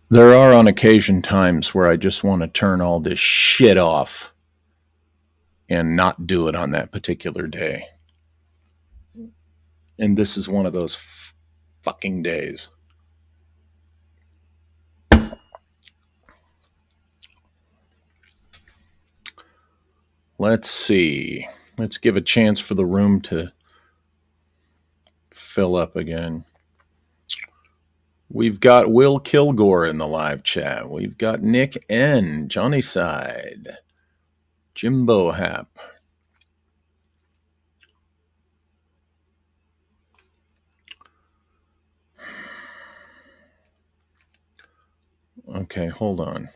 There are on occasion times where I just want to turn all this shit off and not do it on that particular day. And this is one of those fucking days. Let's see. Let's give a chance for the room to fill up again. We've got Will Kilgore in the live chat. We've got Nick N, Johnny Side, Jimbo Hap. Okay, hold on.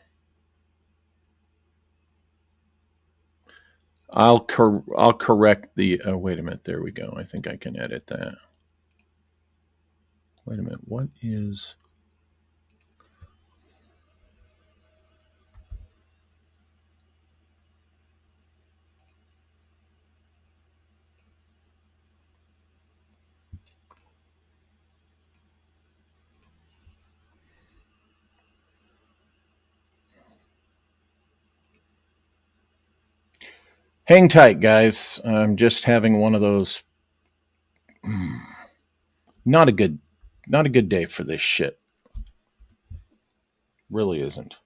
I'll correct the. Oh, wait a minute. There we go. I think I can edit that. Wait a minute. What is? Hang tight, guys. I'm just having one of those. Not a good, not a good day for this shit. Really isn't.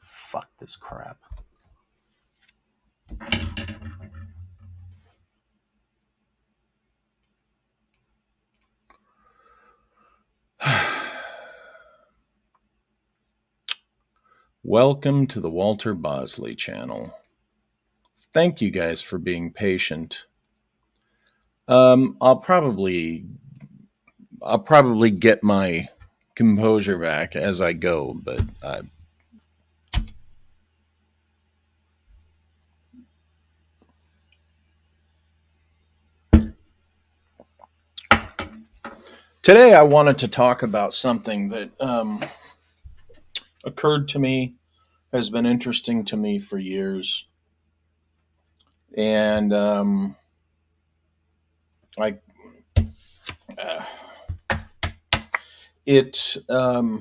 Fuck this crap. Welcome to the Walter Bosley channel. Thank you guys for being patient. I'll probably get my composure back as I go, but today I wanted to talk about something that occurred to me, has been interesting to me for years, and I it I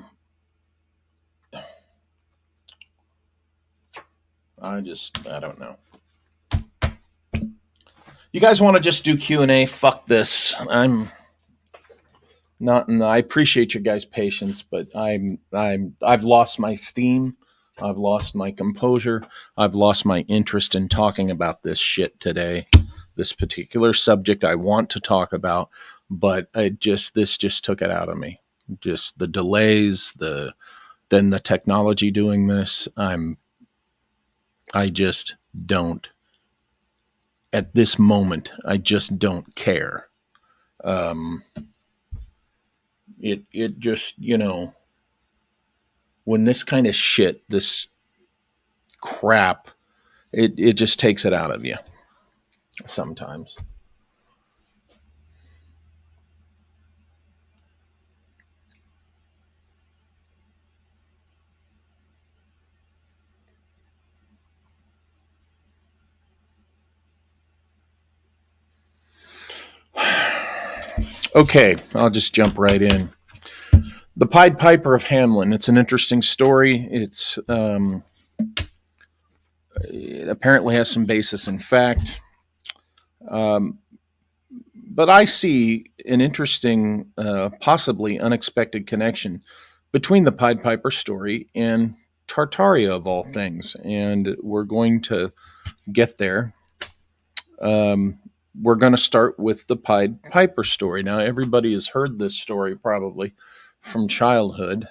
don't know. You guys want to just do Q&A? Fuck this. I'm not in the, I appreciate your guys' patience, but I've lost my steam. I've lost my composure. I've lost my interest in talking about this shit today. This particular subject I want to talk about, but this just took it out of me. Just the delays, then the technology doing this. I just don't. At this moment, I just don't care. It just, when this kind of shit, this crap, it just takes it out of you sometimes. Okay, I'll just jump right in. The Pied Piper of Hamelin. It's an interesting story. It apparently has some basis in fact. But I see an interesting, possibly unexpected connection between the Pied Piper story and Tartaria, of all things. And we're going to get there. We're going to start with the Pied Piper story. Now, everybody has heard this story probably from childhood.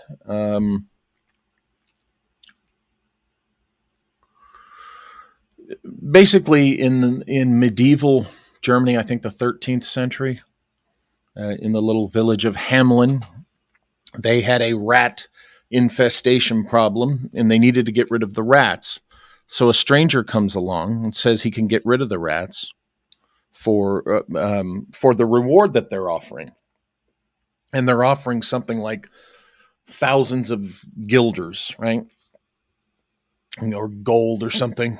Basically, in medieval Germany, I think the 13th century, in the little village of Hamelin, they had a rat infestation problem and they needed to get rid of the rats. So a stranger comes along and says he can get rid of the rats for the reward that they're offering. And they're offering something like thousands of guilders, right? Or gold or something.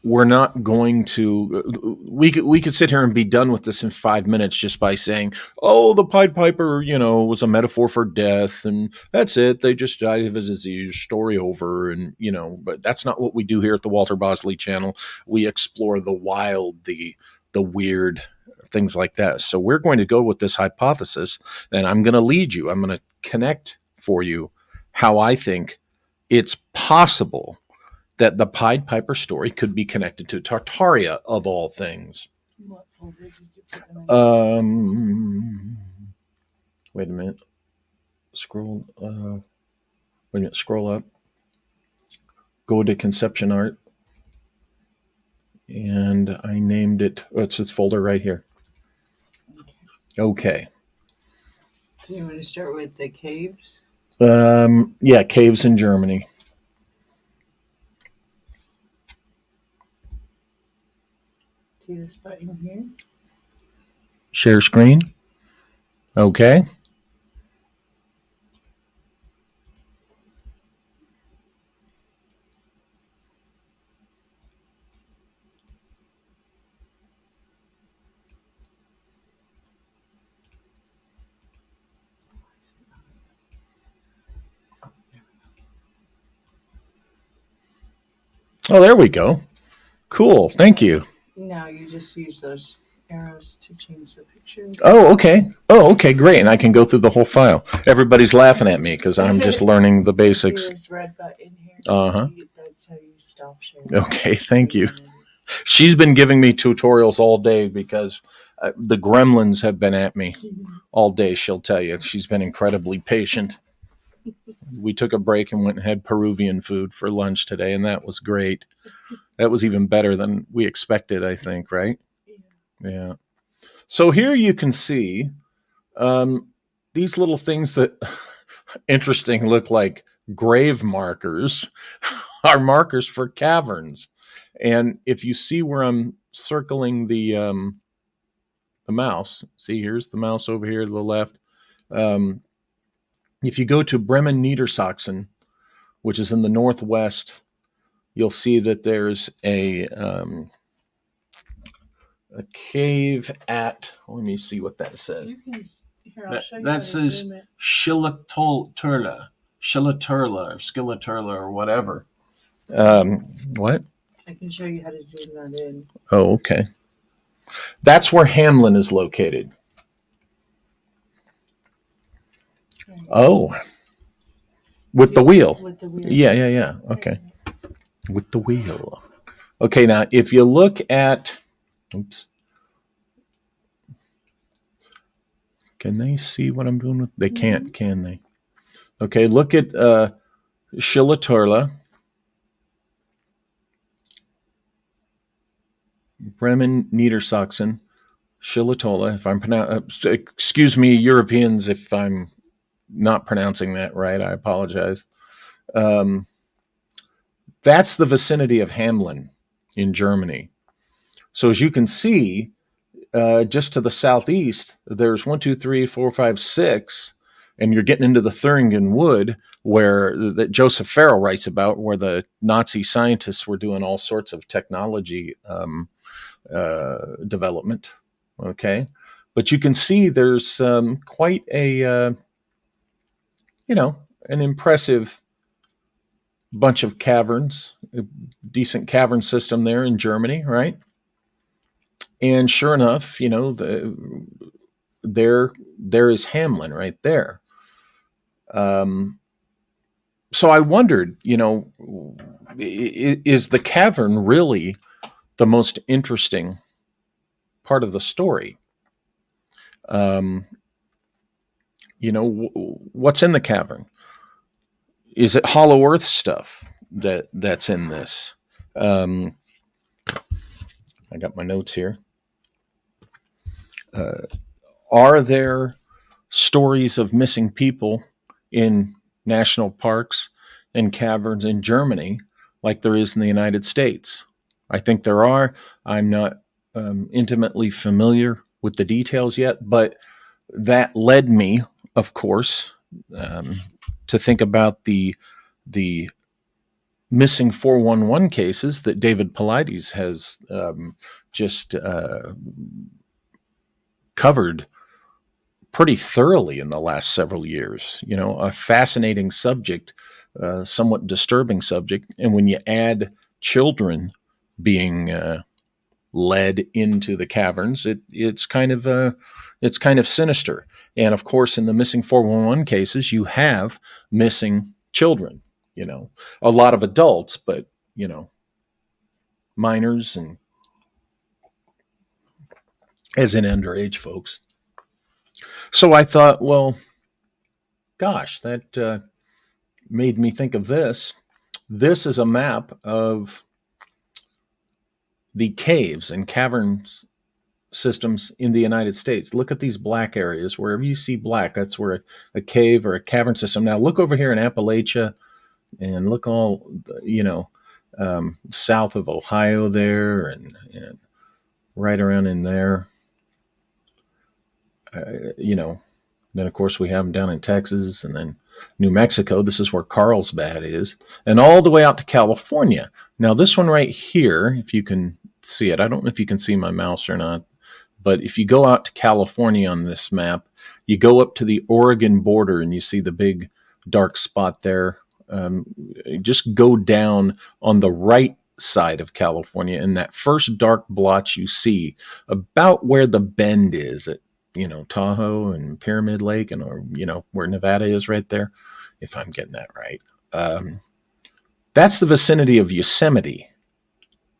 we're not going to we could sit here and be done with this in 5 minutes just by saying, oh, the Pied Piper, was a metaphor for death, and that's it, they just died of a disease, story over. And but that's not what we do here at the Walter Bosley channel. We explore the wild, the weird, things like that. So we're going to go with this hypothesis, and I'm going to lead you, I'm going to connect for you how I think it's possible that the Pied Piper story could be connected to Tartaria, of all things. What folder did you put them in? Wait a minute. Scroll. Wait a minute. Scroll up. Go to conception art, and I named it. Oh, it's this folder right here. Okay. Do you want to start with the caves? Yeah, caves in Germany. See this button here? Share screen. Okay. Oh, there we go. Cool. Thank you. Now you just use those arrows to change the picture. Oh, okay. Oh, okay. Great. And I can go through the whole file. Everybody's laughing at me because I'm just learning the basics. See this red button here? Uh-huh. That's how you stop sharing. Okay. Thank you. She's been giving me tutorials all day because the gremlins have been at me all day. She'll tell you. She's been incredibly patient. We took a break and went and had Peruvian food for lunch today, and that was great. That was even better than we expected, I think, right? Yeah. So here you can see these little things that, interesting, look like grave markers, are markers for caverns. And if you see where I'm circling the mouse, see, here's the mouse over here to the left. If you go to Bremen Niedersachsen, which is in the northwest, you'll see that there's a cave at, let me see what that says. That says Schillerturla, or Skilleturla, or whatever. What? I can show you how to zoom that in. Oh, okay. That's where Hamelin is located. Oh, with the wheel. With the wheel. Yeah. Okay. With the wheel. Okay, now if you look at, oops. Can they see what I'm doing with? They can't, can they? Okay, look at Schillerturla, Bremen Niedersachsen, Schillerturla. If I'm pronouncing, excuse me, Europeans, if I'm not pronouncing that right, I apologize. That's the vicinity of Hamelin in Germany. So as you can see, just to the southeast, there's 1, 2, 3, 4, 5, 6, and you're getting into the Thuringen Wood, where that Joseph Farrell writes about, where the Nazi scientists were doing all sorts of technology development. Okay, but you can see there's quite a an impressive bunch of caverns, a decent cavern system there in Germany, right? And sure enough, there is Hamelin right there. So I wondered, is the cavern really the most interesting part of the story? What's in the cavern? Is it Hollow Earth stuff that's in this? I got my notes here. Are there stories of missing people in national parks and caverns in Germany like there is in the United States? I think there are. I'm not intimately familiar with the details yet, but that led me, of course, to think about the missing 411 cases that David Paulides has just covered pretty thoroughly in the last several years. You know, a fascinating subject, somewhat disturbing subject. And when you add children being led into the caverns, it's kind of sinister. And of course, in the missing 411 cases, you have missing children. You know, a lot of adults, but you know, minors and as in underage folks. So I thought, well, gosh, that made me think of this. This is a map of the caves and caverns systems in the United States. Look at these black areas. Wherever you see black, that's where a cave or a cavern system. Now look over here in Appalachia and look all, you know, south of Ohio there and right around in there. You know, then of course we have them down in Texas and then New Mexico. This is where Carlsbad is, and all the way out to California. Now this one right here, if you can see it, I don't know if you can see my mouse or not, but if you go out to California on this map, you go up to the Oregon border and you see the big dark spot there. Just go down on the right side of California, and that first dark blotch you see about where the bend is at, you know, Tahoe and Pyramid Lake, and or you know where Nevada is right there, if I'm getting that right. That's the vicinity of Yosemite.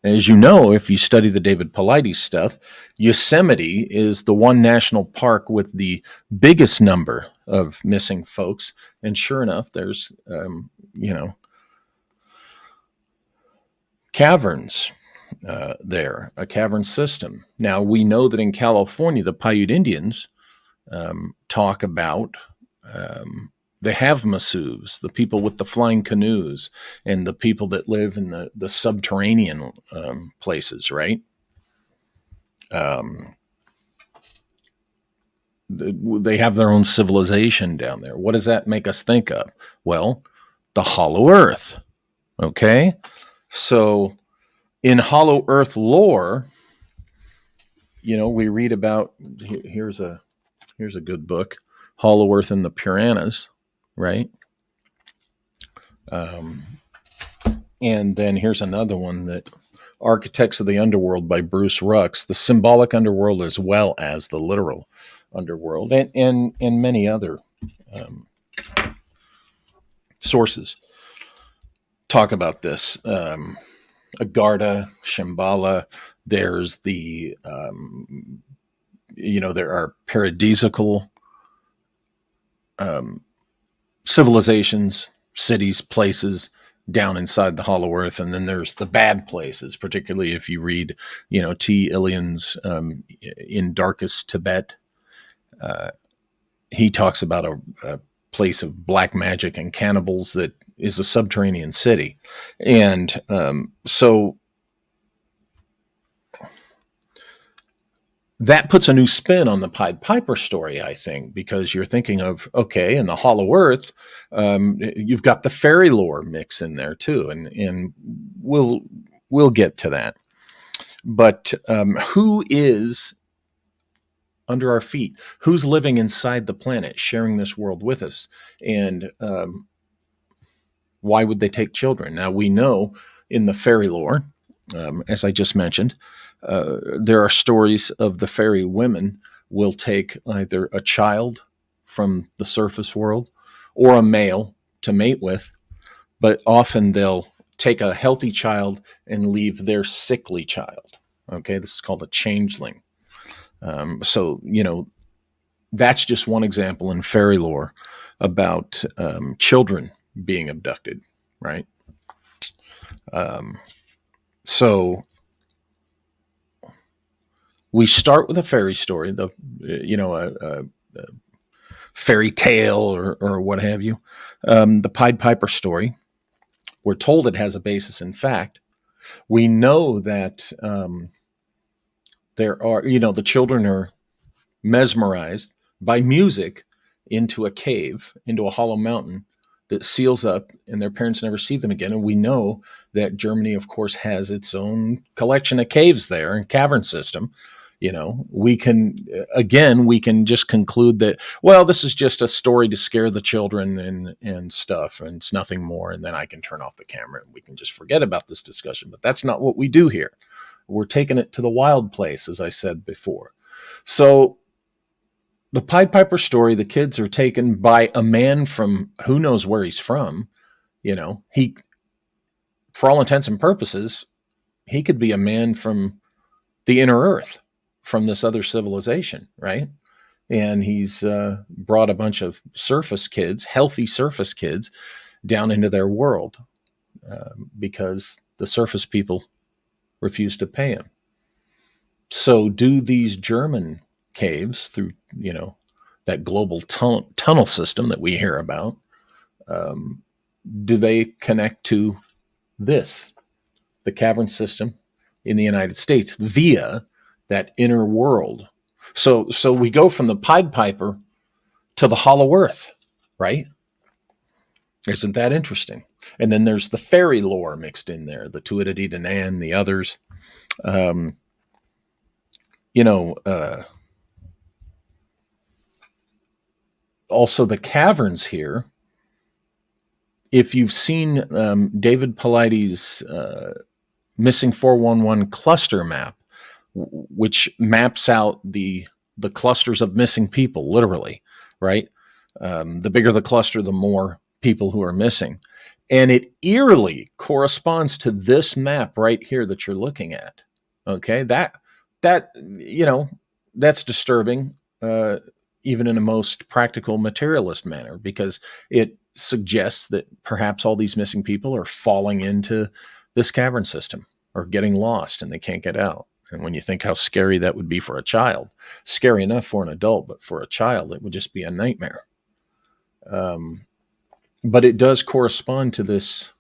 As you know, if you study the David Paulides stuff, Yosemite is the one national park with the biggest number of missing folks. And sure enough, there's, you know, caverns there, a cavern system. Now, we know that in California, the Paiute Indians talk about the Havasupai, the people with the flying canoes, and the people that live in the subterranean places, right? They have their own civilization down there. What does that make us think of? Well, the Hollow Earth. Okay, so in Hollow Earth lore, you know, we read about here's a good book, Hollow Earth and the Piranhas, right? And then here's another one, that Architects of the Underworld by Bruce Rux, the symbolic underworld as well as the literal underworld, and many other sources talk about this. Agartha, Shambhala, there's the, you know, there are paradisical civilizations, cities, places down inside the Hollow Earth, and then there's the bad places. Particularly if you read, you know, T. Ilian's In Darkest Tibet, he talks about a place of black magic and cannibals that is a subterranean city, and so that puts a new spin on the Pied Piper story, I think, because you're thinking of, okay, in the Hollow Earth, you've got the fairy lore mix in there too, and we'll get to that. But who is under our feet? Who's living inside the planet, sharing this world with us? And why would they take children? Now, we know in the fairy lore, as I just mentioned, there are stories of the fairy women will take either a child from the surface world or a male to mate with, but often they'll take a healthy child and leave their sickly child. Okay, this is called a changeling. So, you know, that's just one example in fairy lore about children being abducted, right? So we start with a fairy story, a fairy tale or what have you. The Pied Piper story. We're told it has a basis in fact. We know that there are, you know, the children are mesmerized by music into a cave, into a hollow mountain that seals up and their parents never see them again. And we know that Germany, of course, has its own collection of caves there and cavern system. We can, again, we can just conclude that, well, this is just a story to scare the children and stuff, and it's nothing more. And then I can turn off the camera and we can just forget about this discussion. But that's not what we do here. We're taking it to the wild place, as I said before. So the Pied Piper story, the kids are taken by a man from who knows where he's from. He, for all intents and purposes, he could be a man from the inner earth, from this other civilization, right? And he's brought a bunch of surface kids, healthy surface kids, down into their world because the surface people refuse to pay him. So do these German caves through, that global tunnel system that we hear about, do they connect to this, the cavern system in the United States via that inner world? So we go from the Pied Piper to the Hollow Earth, right? Isn't that interesting? And then there's the fairy lore mixed in there, the Tuatha Dé Danann, the others. Also the caverns here. If you've seen David Paulides' Missing 411 cluster map, which maps out the clusters of missing people, literally, right? The bigger the cluster, the more people who are missing. And it eerily corresponds to this map right here that you're looking at. Okay, that's disturbing, even in a most practical materialist manner, because it suggests that perhaps all these missing people are falling into this cavern system or getting lost and they can't get out. And when you think how scary that would be for a child, scary enough for an adult, but for a child, it would just be a nightmare. But it does correspond to this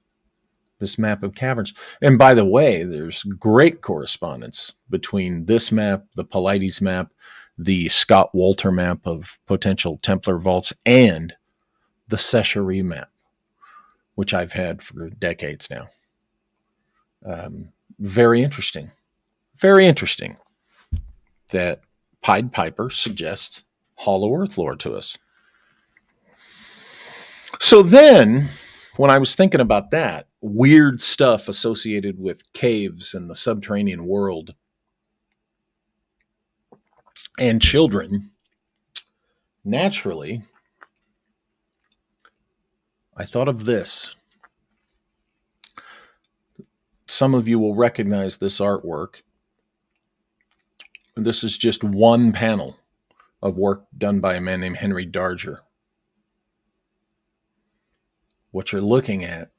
map of caverns. And by the way, there's great correspondence between this map, the Paulides map, the Scott Wolter map of potential Templar vaults, and the Secherie map, which I've had for decades now. Very interesting. Very interesting that Pied Piper suggests Hollow Earth lore to us. So then, when I was thinking about that, weird stuff associated with caves and the subterranean world and children, naturally, I thought of this. Some of you will recognize this artwork. This is just one panel of work done by a man named Henry Darger. What you're looking at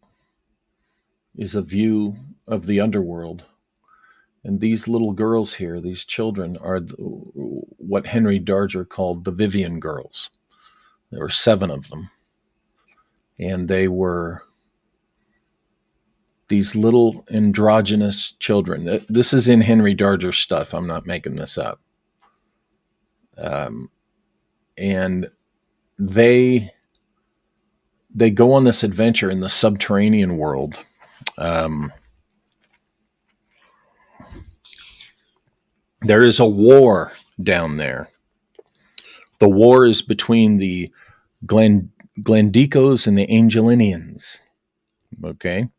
is a view of the underworld. And these little girls here, these children, are what Henry Darger called the Vivian girls. There were 7 of them. And they were these little androgynous children. This is in Henry Darger's stuff. I'm not making this up. And they go on this adventure in the subterranean world. There is a war down there. The war is between the Glandicos and the Angelinians. Okay.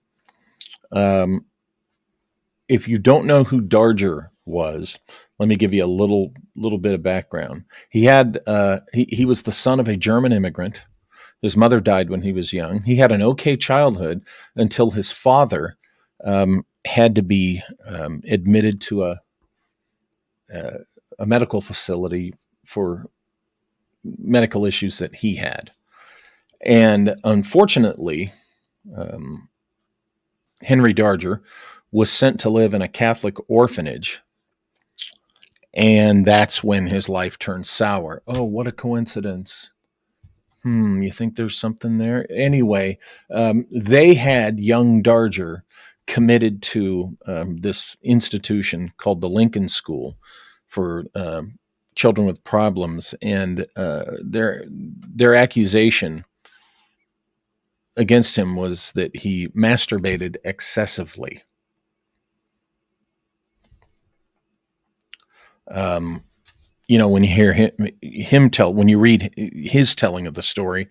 If you don't know who Darger was, let me give you a little bit of background. He was the son of a German immigrant. His mother died when he was young. He had an okay childhood until his father had to be admitted to a medical facility for medical issues that he had. And unfortunately, Henry Darger was sent to live in a Catholic orphanage. And that's when his life turned sour. Oh, what a coincidence. You think there's something there? Anyway, they had young Darger committed to this institution called the Lincoln School for children with problems. And their accusation against him was that he masturbated excessively. When you hear him tell, when you read his telling of the story,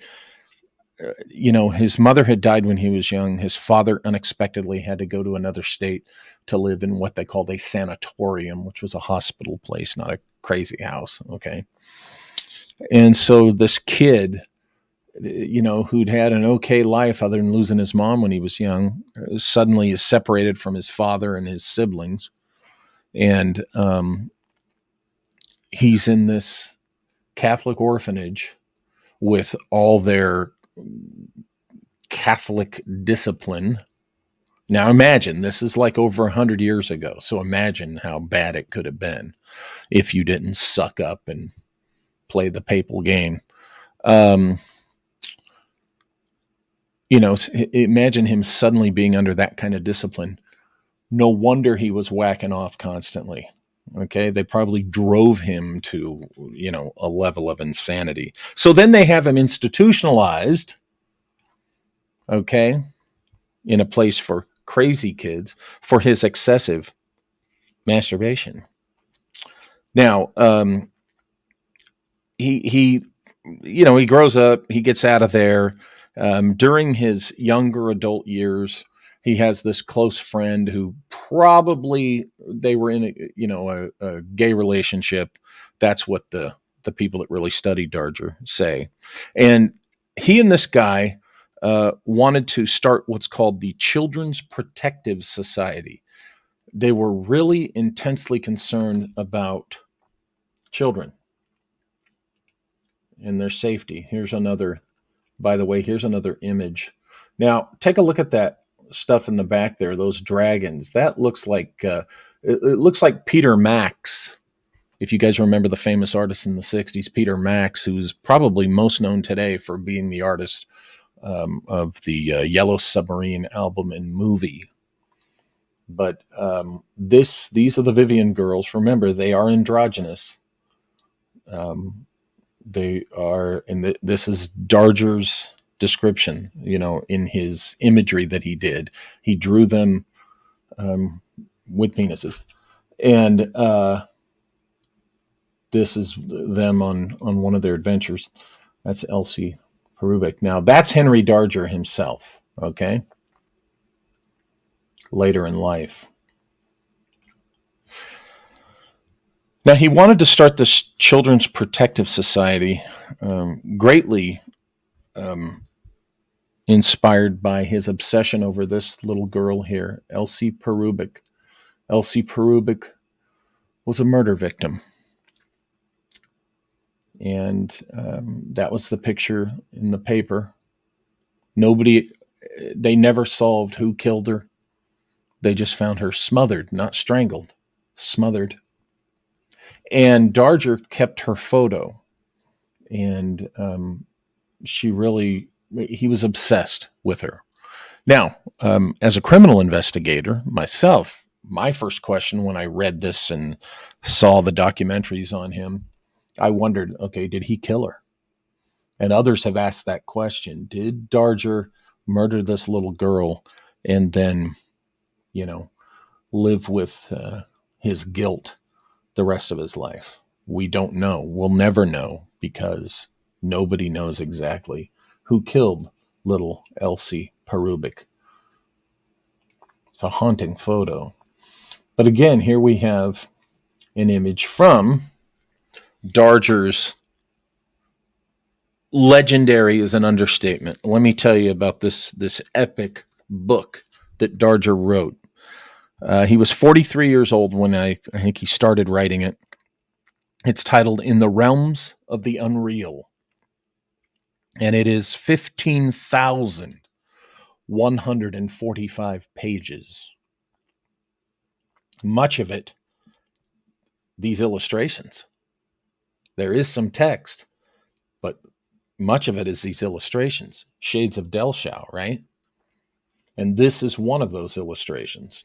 his mother had died when he was young. His father unexpectedly had to go to another state to live in what they called a sanatorium, which was a hospital place, not a crazy house. Okay. And so this kid, who'd had an okay life other than losing his mom when he was young, suddenly is separated from his father and his siblings. And he's in this Catholic orphanage with all their Catholic discipline. Now imagine, this is like over 100 years ago. So imagine how bad it could have been if you didn't suck up and play the papal game. Imagine him suddenly being under that kind of discipline. No wonder he was whacking off constantly. Okay. They probably drove him to, a level of insanity. So then they have him institutionalized. Okay. In a place for crazy kids for his excessive masturbation. Now, he grows up, he gets out of there. During his younger adult years, he has this close friend who probably they were in a gay relationship. That's what the people that really study Darger say. And he and this guy wanted to start what's called the Children's Protective Society. They were really intensely concerned about children and their safety. Here's another image. Now, take a look at that stuff in the back there, those dragons. That looks like, it looks like Peter Max. If you guys remember the famous artist in the 60s, Peter Max, who's probably most known today for being the artist of the Yellow Submarine album and movie. But these are the Vivian girls. Remember, they are androgynous. They are, and this is Darger's description, in his imagery that he did. He drew them with penises. And this is them on one of their adventures. That's Elsie Perubic. Now, that's Henry Darger himself, okay? Later in life. Now, he wanted to start this Children's Protective Society, greatly inspired by his obsession over this little girl here, Elsie Perubic. Elsie Perubic was a murder victim. And that was the picture in the paper. They never solved who killed her. They just found her smothered, not strangled, smothered. And Darger kept her photo. And he was obsessed with her. Now, as a criminal investigator myself, my first question when I read this and saw the documentaries on him, I wondered, okay, did he kill her? And others have asked that question. Did Darger murder this little girl and then, live with his guilt the rest of his life? We don't know. We'll never know because nobody knows exactly who killed little Elsie Perubic. It's a haunting photo. But again, here we have an image from Darger's legendary is an understatement. Let me tell you about this epic book that Darger wrote. He was 43 years old when I think he started writing it. It's titled In the Realms of the Unreal. And it is 15,145 pages. Much of it, these illustrations. There is some text, but much of it is these illustrations. Shades of Delshow, right? And this is one of those illustrations.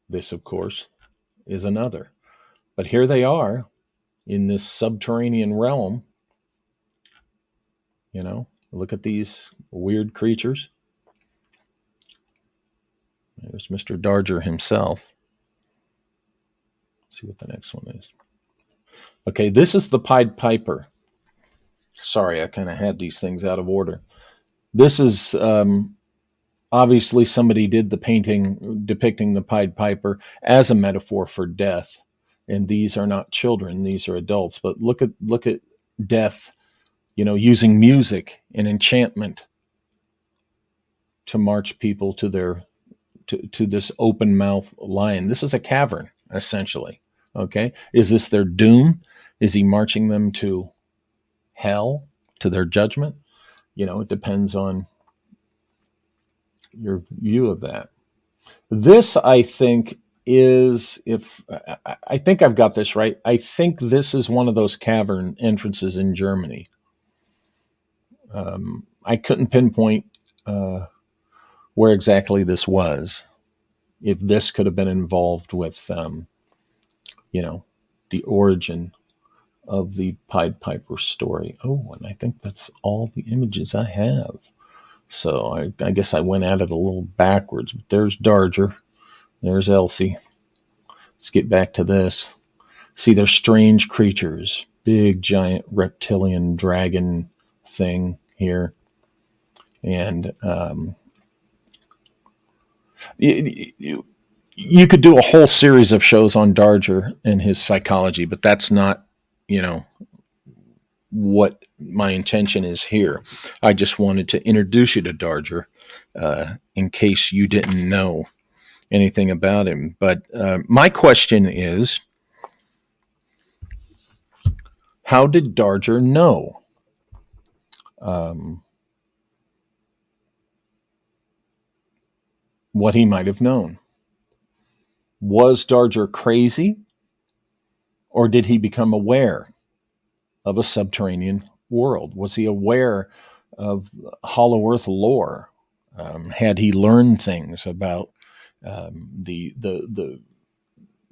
This, of course, is another. But here they are in this subterranean realm, Look at these weird creatures. There's Mr. Darger himself. Let's see what the next one is. Okay, this is the Pied Piper. Sorry, I kind of had these things out of order. This is obviously somebody did the painting depicting the Pied Piper as a metaphor for death. And these are not children; these are adults. But look at death, using music and enchantment to march people to their to this open mouth lion. This is a cavern, essentially. Okay, is this their doom? Is he marching them to hell, to their judgment? It depends on your view of that. This, I think, is, if I think I've got this right, I think this is one of those cavern entrances in Germany. I couldn't pinpoint where exactly this was. If this could have been involved with, the origin of the Pied Piper story. Oh, and I think that's all the images I have. So I guess I went at it a little backwards. But there's Darger. There's Elsie. Let's get back to this. See, they're strange creatures. Big, giant reptilian dragon thing here. And you could do a whole series of shows on Darger and his psychology, but that's not, what my intention is here. I just wanted to introduce you to Darger in case you didn't know anything about him. But my question is, how did Darger know? What he might have known. Was Darger crazy? Or did he become aware of a subterranean world? Was he aware of Hollow Earth lore? Had he learned things about the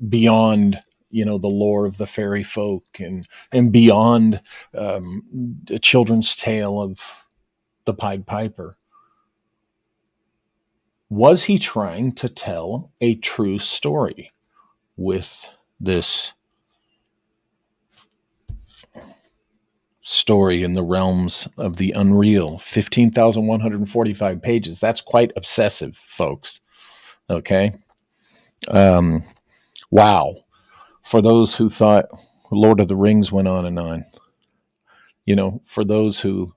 beyond, the lore of the fairy folk and beyond the children's tale of the Pied Piper? Was he trying to tell a true story with this story in the realms of the unreal? 15,145 pages. That's quite obsessive, folks. Okay. Wow. For those who thought Lord of the Rings went on and on, for those who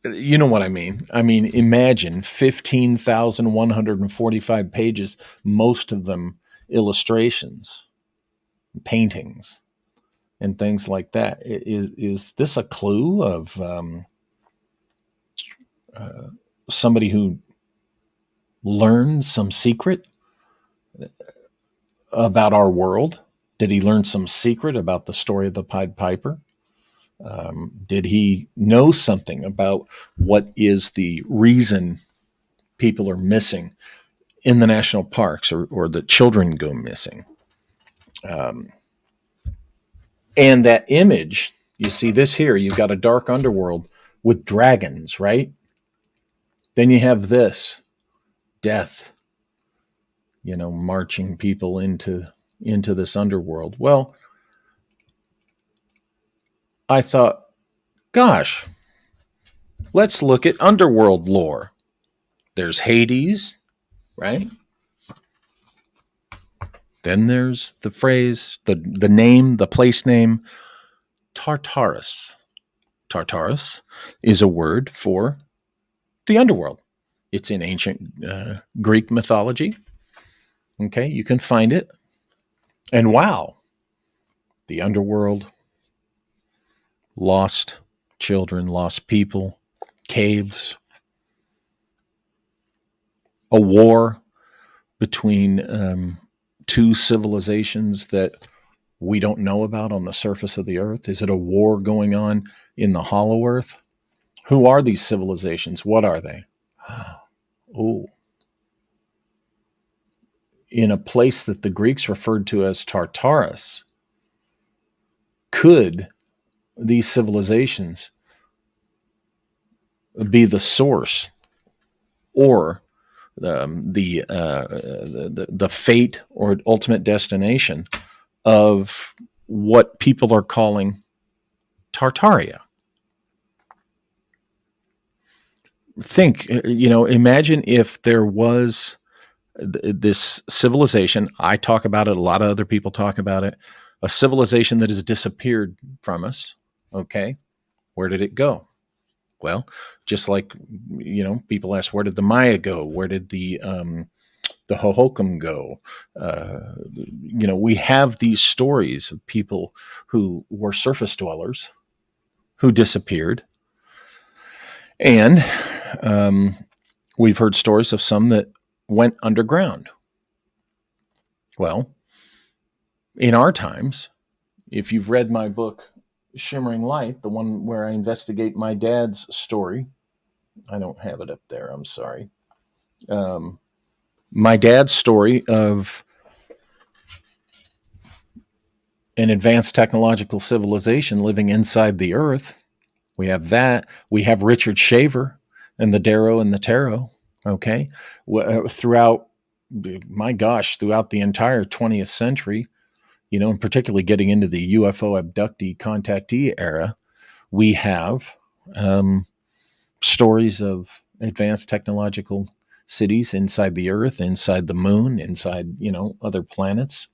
you know what I mean. I mean, imagine 15,145 pages, most of them illustrations, paintings, and things like that. Is this a clue of somebody who learned some secret about our world? Did he learn some secret about the story of the Pied Piper? Did he know something about what is the reason people are missing in the national parks, or the children go missing? And that image, you see this here, you've got a dark underworld with dragons, right? Then you have this, death, marching people into this underworld. Well, I thought, gosh, let's look at underworld lore. There's Hades, right? Then there's the phrase, the name, the place name, Tartarus. Tartarus is a word for the underworld. It's in ancient Greek mythology. Okay, you can find it. And wow, the underworld, lost children, lost people, caves, a war between two civilizations that we don't know about on the surface of the earth. Is it a war going on in the hollow earth? Who are these civilizations? What are they? Oh, in a place that the Greeks referred to as Tartarus, Could these civilizations be the source or the fate or ultimate destination of what people are calling Tartaria? Think, imagine if there was this civilization. I talk about it, a lot of other people talk about it, a civilization that has disappeared from us. Okay, where did it go? Well, just like, people ask, where did the Maya go? Where did the Hohokam go? We have these stories of people who were surface dwellers who disappeared. And we've heard stories of some that went underground. Well, in our times, if you've read my book, Shimmering Light, the one where I investigate my dad's story, I don't have it up there, I'm sorry. My dad's story of an advanced technological civilization living inside the earth. We have that. We have Richard Shaver and the Darrow and the Tarot. Okay. Throughout the entire 20th century, and particularly getting into the UFO abductee contactee era, we have stories of advanced technological cities inside the earth, inside the moon, inside, other planets.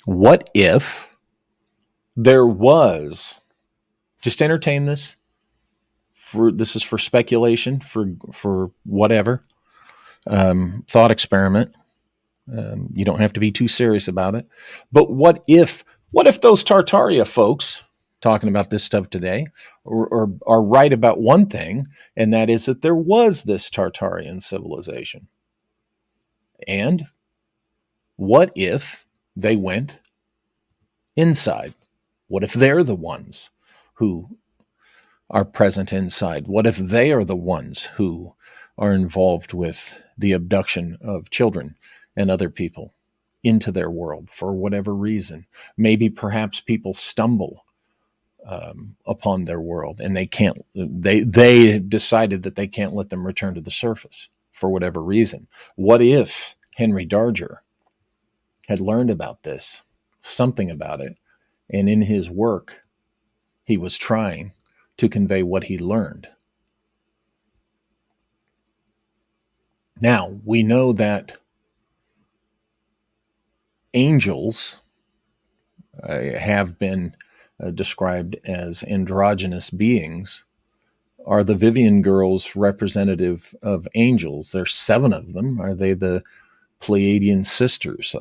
What if there was, just entertain this, this is for speculation, for whatever, thought experiment. You don't have to be too serious about it. But what if those Tartaria folks talking about this stuff today are right about one thing, and that is that there was this Tartarian civilization? And what if they went inside? What if they're the ones who are present inside? What if they are the ones who are involved with the abduction of children and other people into their world for whatever reason? Maybe perhaps people stumble upon their world and they decided that they can't let them return to the surface for whatever reason. What if Henry Darger had learned about this, something about it, and in his work he was trying to convey what he learned? Now, we know that angels have been described as androgynous beings. Are the Vivian girls representative of angels? There's 7 of them. Are they the Pleiadian sisters?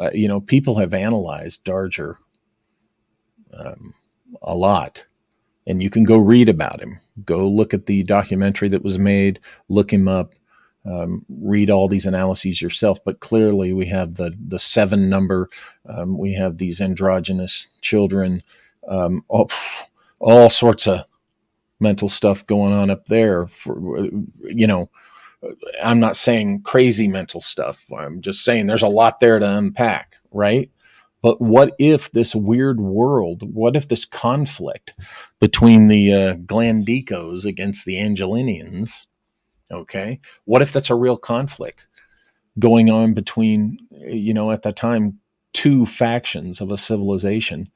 People have analyzed Darger a lot, and you can go read about him. Go look at the documentary that was made, look him up, read all these analyses yourself. But clearly we have the 7 number. We have these androgynous children, all sorts of mental stuff going on up there. I'm not saying crazy mental stuff. I'm just saying there's a lot there to unpack, right? But what if this weird world, what if this conflict between the Glandicos against the Angelinians, okay, what if that's a real conflict going on between, at that time, 2 factions of a civilization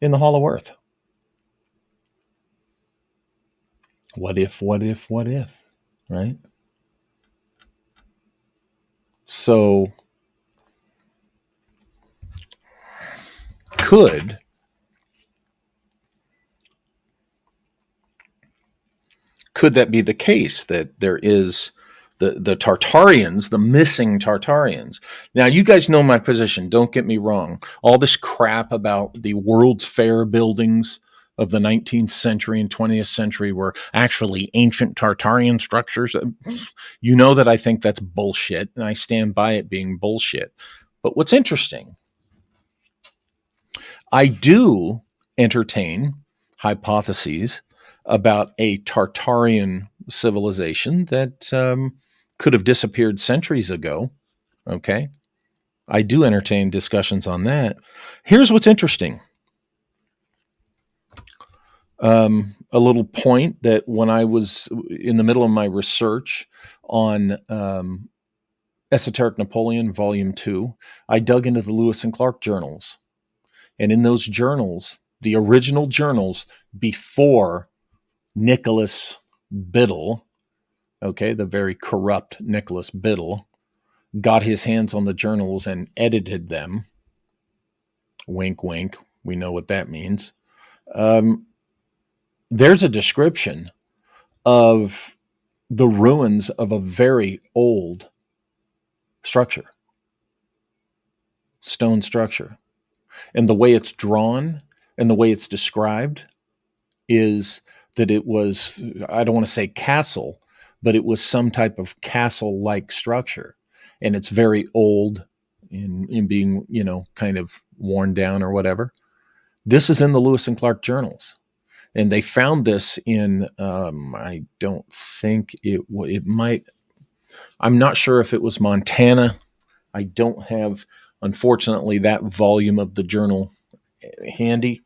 in the Hollow Earth? What if, right? So could that be the case, that there is the Tartarians, the missing Tartarians? Now, you guys know my position. Don't get me wrong. All this crap about the World's Fair buildings of the 19th century and 20th century were actually ancient Tartarian structures. You know that I think that's bullshit, and I stand by it being bullshit. But what's interesting, I do entertain hypotheses about a Tartarian civilization that could have disappeared centuries ago. Okay. I do entertain discussions on that. Here's what's interesting. a little point that when I was in the middle of my research on Esoteric Napoleon, Volume 2, I dug into the Lewis and Clark journals. And in those journals, the original journals before Nicholas Biddle, okay, the very corrupt Nicholas Biddle, got his hands on the journals and edited them. Wink, wink. We know what that means. There's a description of the ruins of a very old structure, stone structure. And the way it's drawn and the way it's described is that it was, I don't want to say castle, but it was some type of castle-like structure. And it's very old in being, kind of worn down or whatever. This is in the Lewis and Clark journals. And they found this in, I don't think it might, I'm not sure if it was Montana. I don't have, unfortunately, that volume of the journal handy.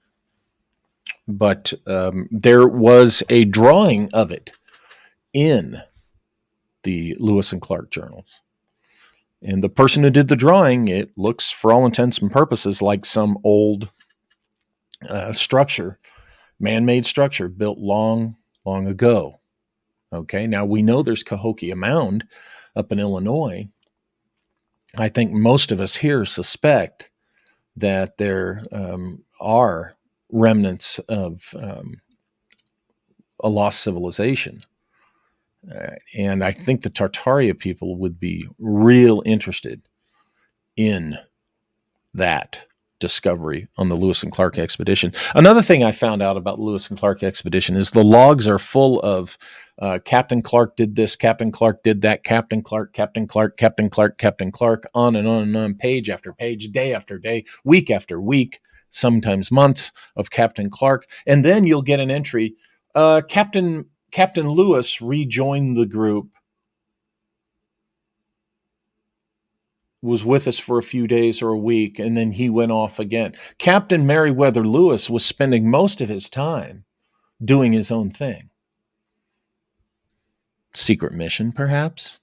But there was a drawing of it in the Lewis and Clark journals. And the person who did the drawing, it looks, for all intents and purposes, like some old structure, man-made structure built long, long ago. Okay, now we know there's Cahokia Mound up in Illinois. I think most of us here suspect that there are remnants of a lost civilization. And I think the Tartaria people would be real interested in that discovery on the Lewis and Clark expedition. Another thing I found out about the Lewis and Clark expedition is the logs are full of Captain Clark did this, Captain Clark did that, Captain Clark, Captain Clark, Captain Clark, Captain Clark, on and on and on, page after page, day after day, week after week, sometimes months of Captain Clark. And then you'll get an entry, Captain Lewis rejoined the group, was with us for a few days or a week, and then he went off again. Captain Meriwether Lewis was spending most of his time doing his own thing. Secret mission, perhaps?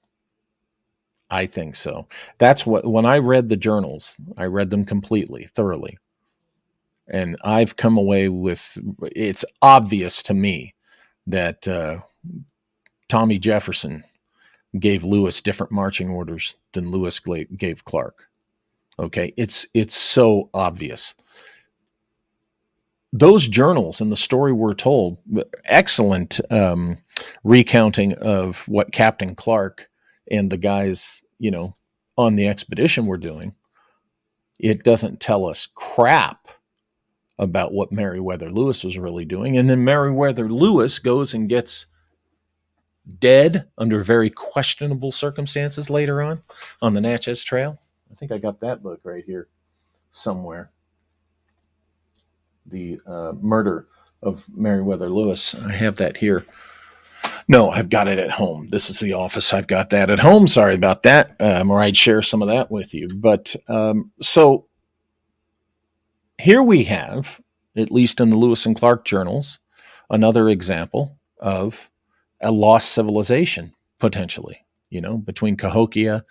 I think so. That's what, when I read the journals, I read them completely, thoroughly. And I've come away with, it's obvious to me that Tommy Jefferson gave Lewis different marching orders than Lewis gave Clark. Okay, it's so obvious. Those journals and the story we're told, excellent recounting of what Captain Clark and the guys, on the expedition were doing. It doesn't tell us crap about what Meriwether Lewis was really doing. And then Meriwether Lewis goes and gets dead under very questionable circumstances later on the Natchez Trail. I think I got that book right here somewhere. The murder of Meriwether Lewis. I have that here. No, I've got it at home. This is the office. I've got that at home. Sorry about that. Or I'd share some of that with you. But so here we have, at least in the Lewis and Clark journals, another example of a lost civilization, potentially, between Cahokia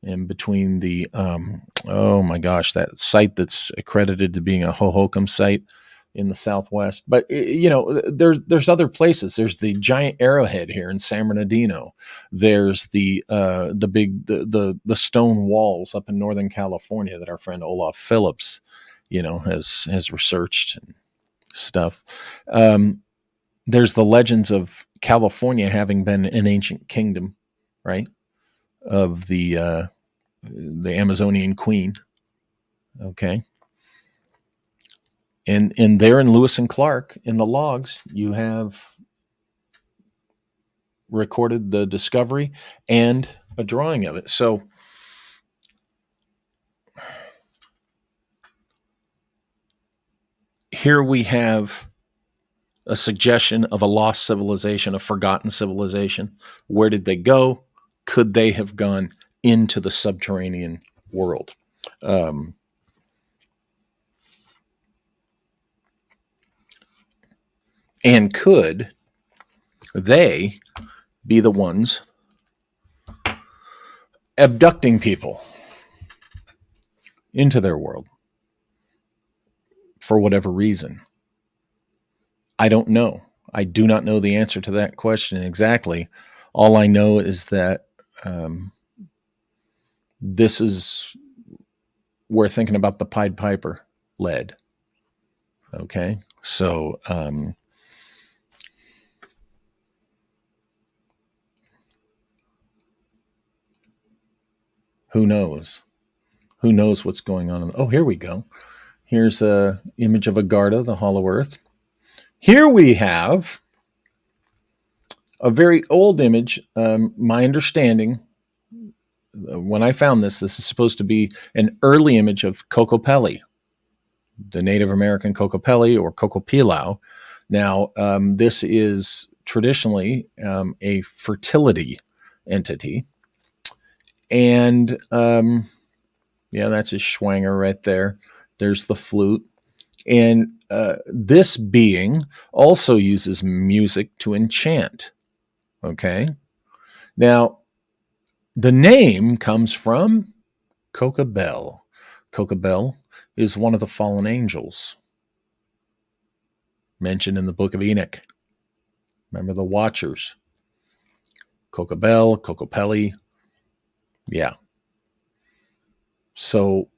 and between the, oh my gosh, that site that's accredited to being a Hohokam site in the Southwest. But, there's other places. There's the giant arrowhead here in San Bernardino. There's the stone walls up in Northern California that our friend Olaf Phillips, has researched and stuff. There's the legends of California having been an ancient kingdom, right? Of the Amazonian queen. Okay. And there in Lewis and Clark, in the logs, you have recorded the discovery and a drawing of it. So here we have a suggestion of a lost civilization, a forgotten civilization. Where did they go? Could they have gone into the subterranean world? And could they be the ones abducting people into their world for whatever reason? I don't know. I do not know the answer to that question exactly. All I know is that this is where thinking about the Pied Piper led. Okay, so who knows? Who knows what's going on? Oh, here we go. Here's a image of Agartha, the Hollow Earth. Here we have a very old image. My understanding, when I found this is supposed to be an early image of Kokopelli, the Native American Kokopelli or Kokopilau. Now, this is traditionally a fertility entity. And yeah, that's a schwanger right there. There's the flute. And this being also uses music to enchant. Okay. Now, the name comes from Kokabel. Kokabel is one of the fallen angels mentioned in the book of Enoch. Remember the Watchers? Kokabel, Kokopelli. Yeah. So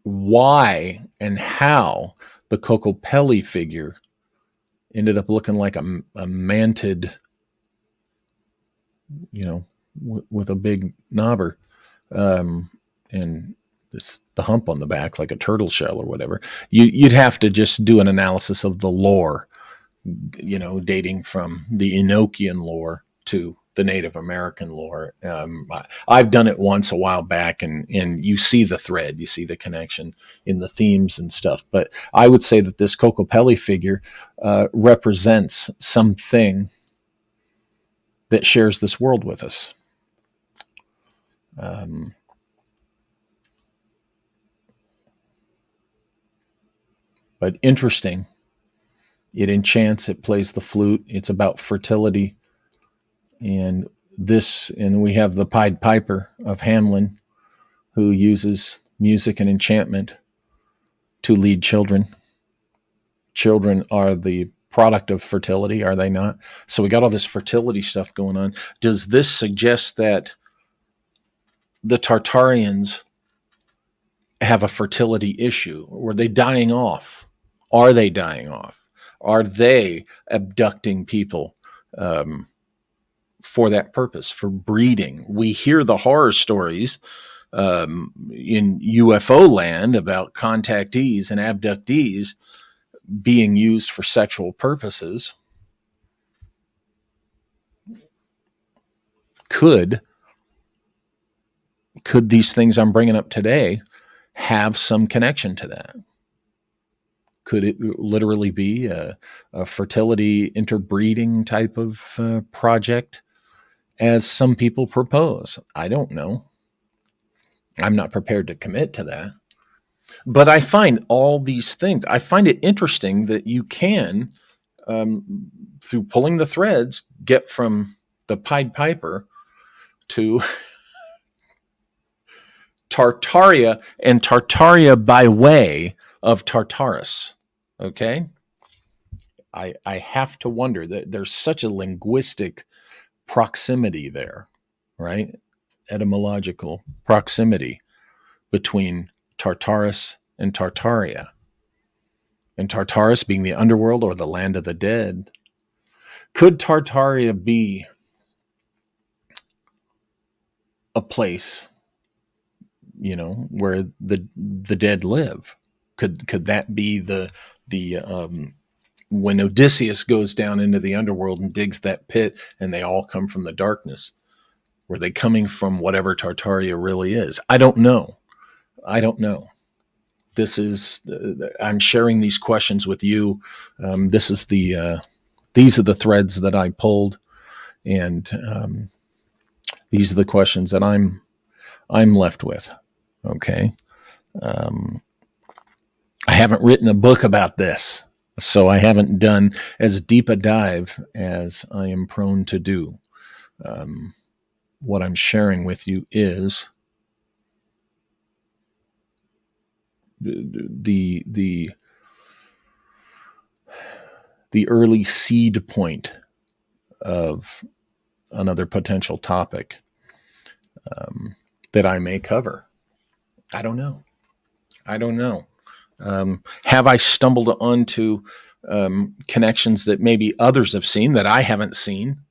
why and how the Kokopelli figure ended up looking like a manted, with a big knobber, and the hump on the back like a turtle shell or whatever. You'd have to just do an analysis of the lore, dating from the Enochian lore to the Native American lore. I've done it once a while back, and you see the thread, you see the connection in the themes and stuff. But I would say that this Kokopelli figure represents something that shares this world with us. But interesting. It enchants, it plays the flute, it's about fertility. And we have the Pied Piper of Hamelin, who uses music and enchantment to lead children. Children are the product of fertility, are they not? So we got all this fertility stuff going on. Does this suggest that the Tartarians have a fertility issue? Were they dying off? Are they dying off? Are they abducting people for that purpose, for breeding? We hear the horror stories in UFO land about contactees and abductees being used for sexual purposes. Could these things I'm bringing up today have some connection to that? Could it literally be a fertility interbreeding type of project, as some people propose? I don't know. I'm not prepared to commit to that. But I find all these things, I find it interesting that you can, through pulling the threads, get from the Pied Piper to Tartaria, and Tartaria by way of Tartarus. Okay? I have to wonder that there's such a linguistic proximity there, right? Etymological proximity between Tartarus and Tartaria. And Tartarus being the underworld or the land of the dead. Could Tartaria be a place, where the dead live? Could that be the when Odysseus goes down into the underworld and digs that pit and they all come from the darkness? Were they coming from whatever Tartaria really is? I don't know. I'm sharing these questions with you. These are the threads that I pulled, and these are the questions that I'm left with. Okay. I haven't written a book about this. So I haven't done as deep a dive as I am prone to do. What I'm sharing with you is the the early seed point of another potential topic that I may cover. I don't know. I don't know. Have I stumbled onto connections that maybe others have seen that I haven't seen?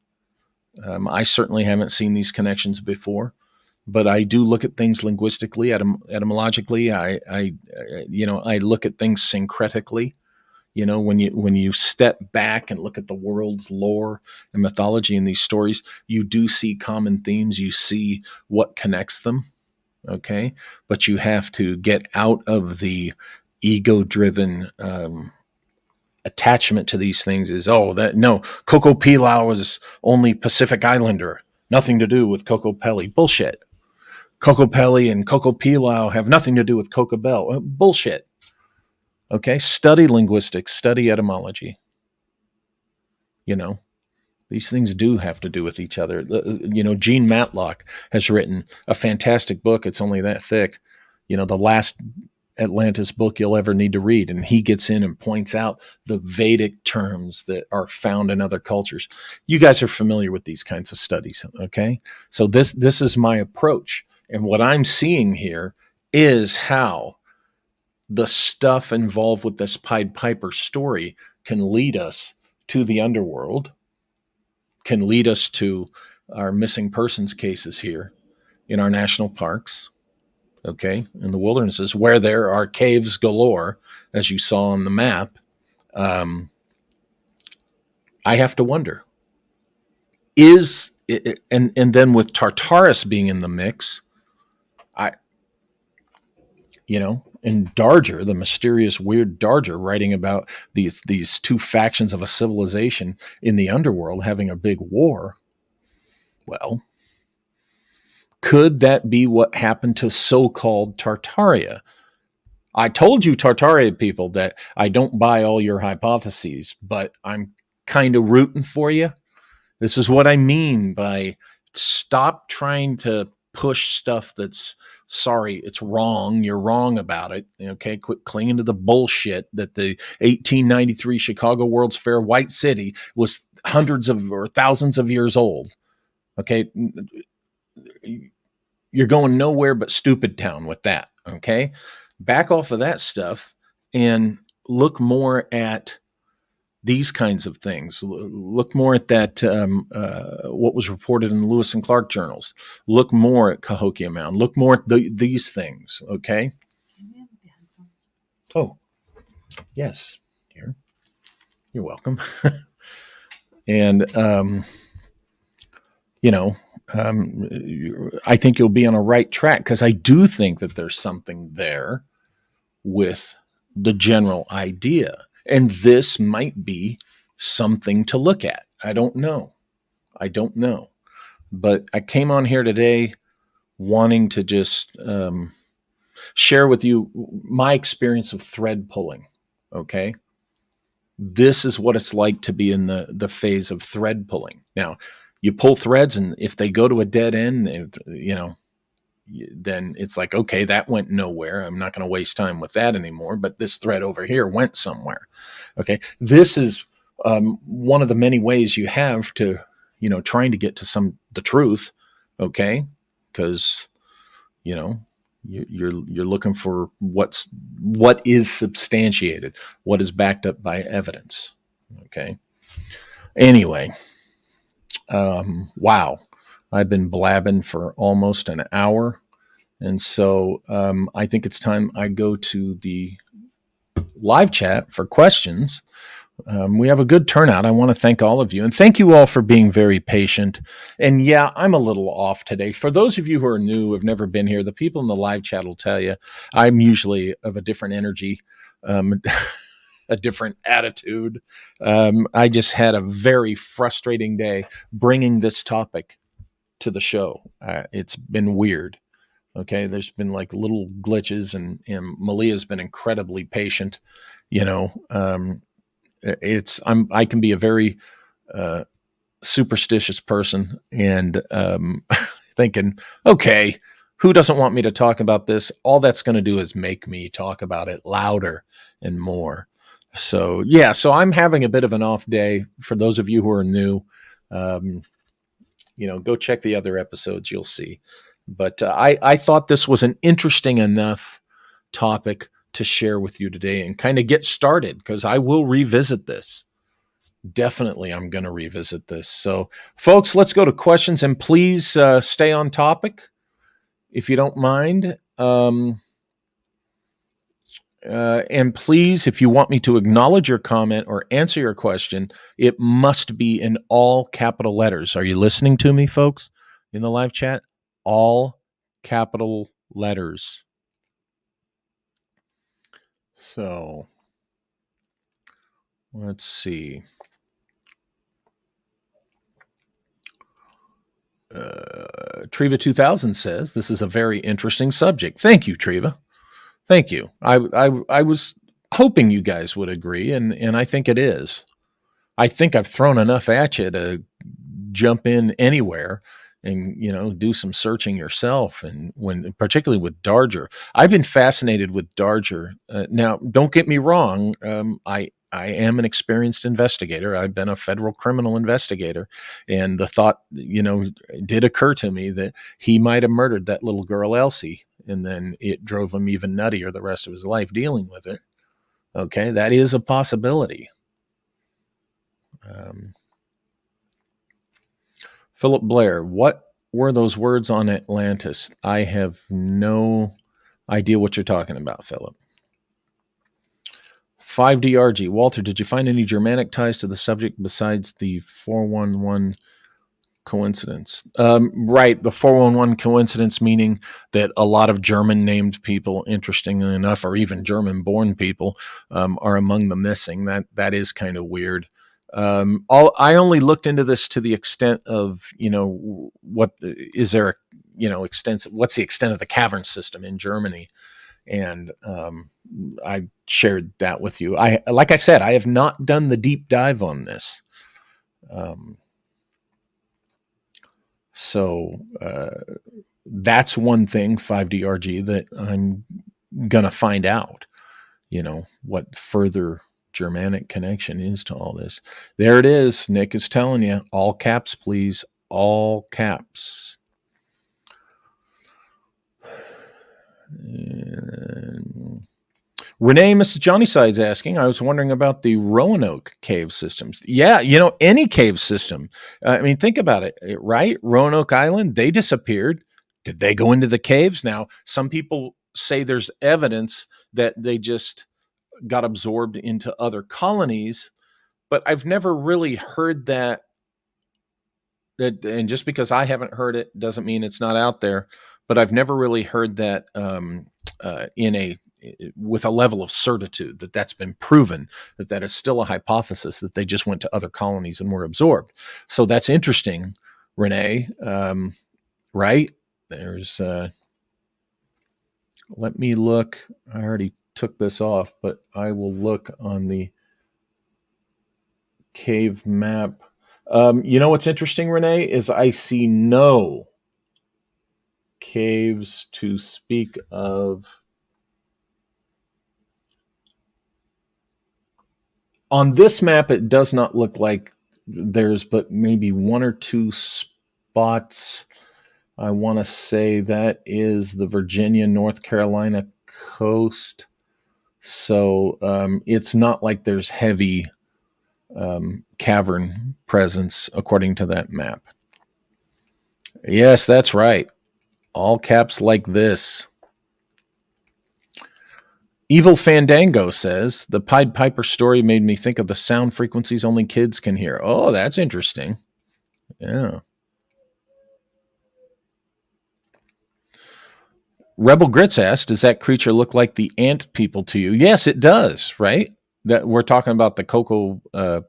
I certainly haven't seen these connections before, but I do look at things linguistically, etymologically. I look at things syncretically. When you step back and look at the world's lore and mythology in these stories, you do see common themes. You see what connects them. Okay, but you have to get out of the ego-driven attachment to these things. Is that no, Coco Pilau was only Pacific Islander, nothing to do with Coco Pelli. Bullshit. Coco Pelli and Coco Pilau have nothing to do with Coco Bell. Bullshit. Okay, study linguistics, study etymology. These things do have to do with each other. Gene Matlock has written a fantastic book. It's only that thick. The last Atlantis book you'll ever need to read. And he gets in and points out the Vedic terms that are found in other cultures. You guys are familiar with these kinds of studies, okay? So this is my approach. And what I'm seeing here is how the stuff involved with this Pied Piper story can lead us to the underworld, can lead us to our missing persons cases here in our national parks, okay, in the wildernesses where there are caves galore, as you saw on the map. I have to wonder, is it, and then with Tartaris being in the mix, and Darger, the mysterious, weird Darger, writing about these two factions of a civilization in the underworld having a big war. Well, could that be what happened to so-called Tartaria? I told you, Tartaria people, that I don't buy all your hypotheses, but I'm kind of rooting for you. This is what I mean by stop trying to push stuff that's it's wrong. You're wrong about it. Okay, quit clinging to the bullshit that the 1893 Chicago World's Fair White City was hundreds of or thousands of years old. Okay, you're going nowhere but stupid town with that. Okay, back off of that stuff and look more at these kinds of things. Look more at that, what was reported in the Lewis and Clark journals. Look more at Cahokia Mound. Look more at these things, okay? Oh, yes. Here. You're welcome. And, I think you'll be on a right track because I do think that there's something there with the general idea. And this might be something to look at. I don't know. But I came on here today wanting to just share with you my experience of thread pulling. Okay. This is what it's like to be in the phase of thread pulling. Now, you pull threads, and if they go to a dead end, then it's like, okay, that went nowhere. I'm not going to waste time with that anymore. But this thread over here went somewhere. Okay. This is one of the many ways you have to, trying to get to the truth. Okay. Because, you're looking for what is substantiated, what is backed up by evidence. Okay. Anyway, wow. I've been blabbing for almost an hour. And so I think it's time I go to the live chat for questions. We have a good turnout. I want to thank all of you. And thank you all for being very patient. And yeah, I'm a little off today. For those of you who are new, have never been here, the people in the live chat will tell you I'm usually of a different energy, a different attitude. I just had a very frustrating day bringing this topic to the show. It's been weird. Okay, there's been like little glitches, and Malia's been incredibly patient. I can be a very superstitious person, and thinking, okay, who doesn't want me to talk about this? All that's going to do is make me talk about it louder and more. So yeah, so I'm having a bit of an off day. For those of you who are new, um, go check the other episodes. You'll see. But I thought this was an interesting enough topic to share with you today and kind of get started, because I will revisit this. Definitely, I'm going to revisit this. So, folks, let's go to questions, and please stay on topic if you don't mind. And please, if you want me to acknowledge your comment or answer your question, it must be in all capital letters. Are you listening to me, folks, in the live chat? All capital letters. So, let's see. Triva 2000 says, this is a very interesting subject. Thank you, Triva. Thank you. I was hoping you guys would agree, and I think it is. I think I've thrown enough at you to jump in anywhere and do some searching yourself. And particularly with Darger, I've been fascinated with Darger. Now, don't get me wrong. I am an experienced investigator. I've been a federal criminal investigator, and the thought did occur to me that he might have murdered that little girl Elsie, and then it drove him even nuttier the rest of his life dealing with it. Okay, that is a possibility. Philip Blair, what were those words on Atlantis? I have no idea what you're talking about, Philip. 5DRG, Walter, did you find any Germanic ties to the subject besides the 411 coincidence? Right, the 411 coincidence, meaning that a lot of German-named people, interestingly enough, or even German-born people, are among the missing. That is kind of weird. I only looked into this to the extent of, what is there, extensive, what's the extent of the cavern system in Germany? And I shared that with you. Like I said, I have not done the deep dive on this. So that's one thing, 5DRG, that I'm going to find out, what further Germanic connection is to all this. There it is. Nick is telling you, all caps, please. All caps. And Renee, Mrs. Johnny Side's asking, I was wondering about the Roanoke cave systems. Yeah, any cave system. I mean, think about it, right? Roanoke Island, they disappeared. Did they go into the caves? Now, some people say there's evidence that they just got absorbed into other colonies, but I've never really heard that. And just because I haven't heard it doesn't mean it's not out there. But I've never really heard that with a level of certitude that that's been proven, that is still a hypothesis, that they just went to other colonies and were absorbed. So that's interesting, Renee. Right? There's. Let me look. I already took this off, but I will look on the cave map. What's interesting, Renee, is I see no caves to speak of. On this map, it does not look like there's but maybe one or two spots. I want to say that is the Virginia, North Carolina coast. So it's not like there's heavy cavern presence according to that map. Yes, that's right. All caps like this. Evil Fandango says, the Pied Piper story made me think of the sound frequencies only kids can hear. Oh, that's interesting. Yeah. Rebel Grits asked, does that creature look like the ant people to you? Yes, it does, right? That we're talking about the Coco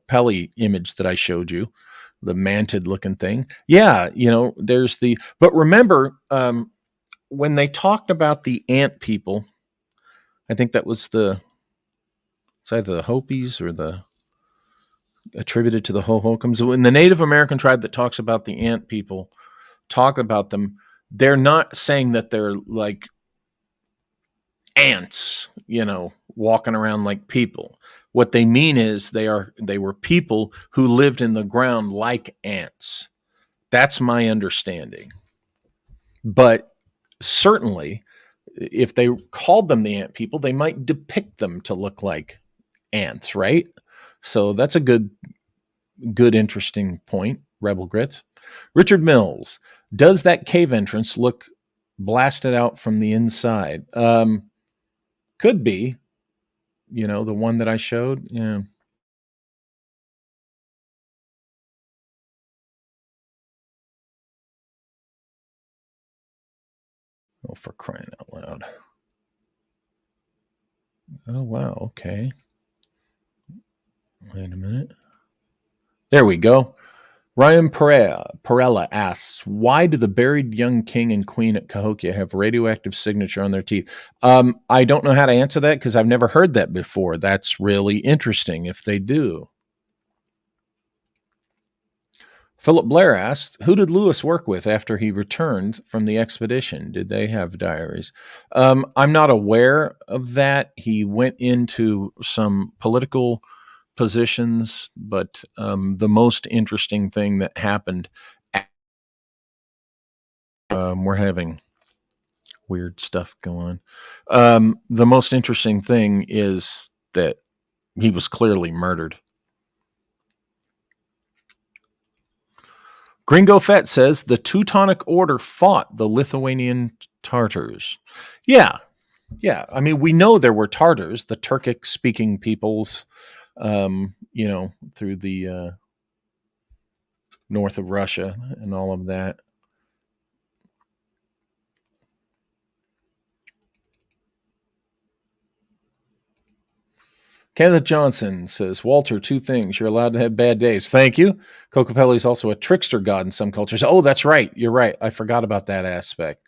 Pelly image that I showed you, the manted looking thing. Yeah, there's but remember, when they talked about the ant people, I think that was it's either the Hopis or the attributed to the Hohokams. When the Native American tribe that talks about the ant people talk about them, they're not saying that they're like ants, walking around like people. What they mean is they were people who lived in the ground like ants. That's my understanding. But certainly, if they called them the ant people, they might depict them to look like ants, right? So that's a good, interesting point, Rebel Grits. Richard Mills, does that cave entrance look blasted out from the inside? Could be, the one that I showed. Yeah. Oh, for crying out loud. Oh, wow. Okay. Wait a minute. There we go. Ryan Perella asks, why do the buried young king and queen at Cahokia have radioactive signature on their teeth? I don't know how to answer that because I've never heard that before. That's really interesting if they do. Philip Blair asked, who did Lewis work with after he returned from the expedition? Did they have diaries? I'm not aware of that. He went into some political positions, but the most interesting thing that happened, we're having weird stuff going on. The most interesting thing is that he was clearly murdered. Gringo Fett says the Teutonic Order fought the Lithuanian Tartars. Yeah. I mean, we know there were Tartars, the Turkic-speaking peoples, through the north of Russia and all of that. Kenneth Johnson says, Walter, two things. You're allowed to have bad days. Thank you. Kokopelli is also a trickster god in some cultures. Oh, that's right. You're right. I forgot about that aspect.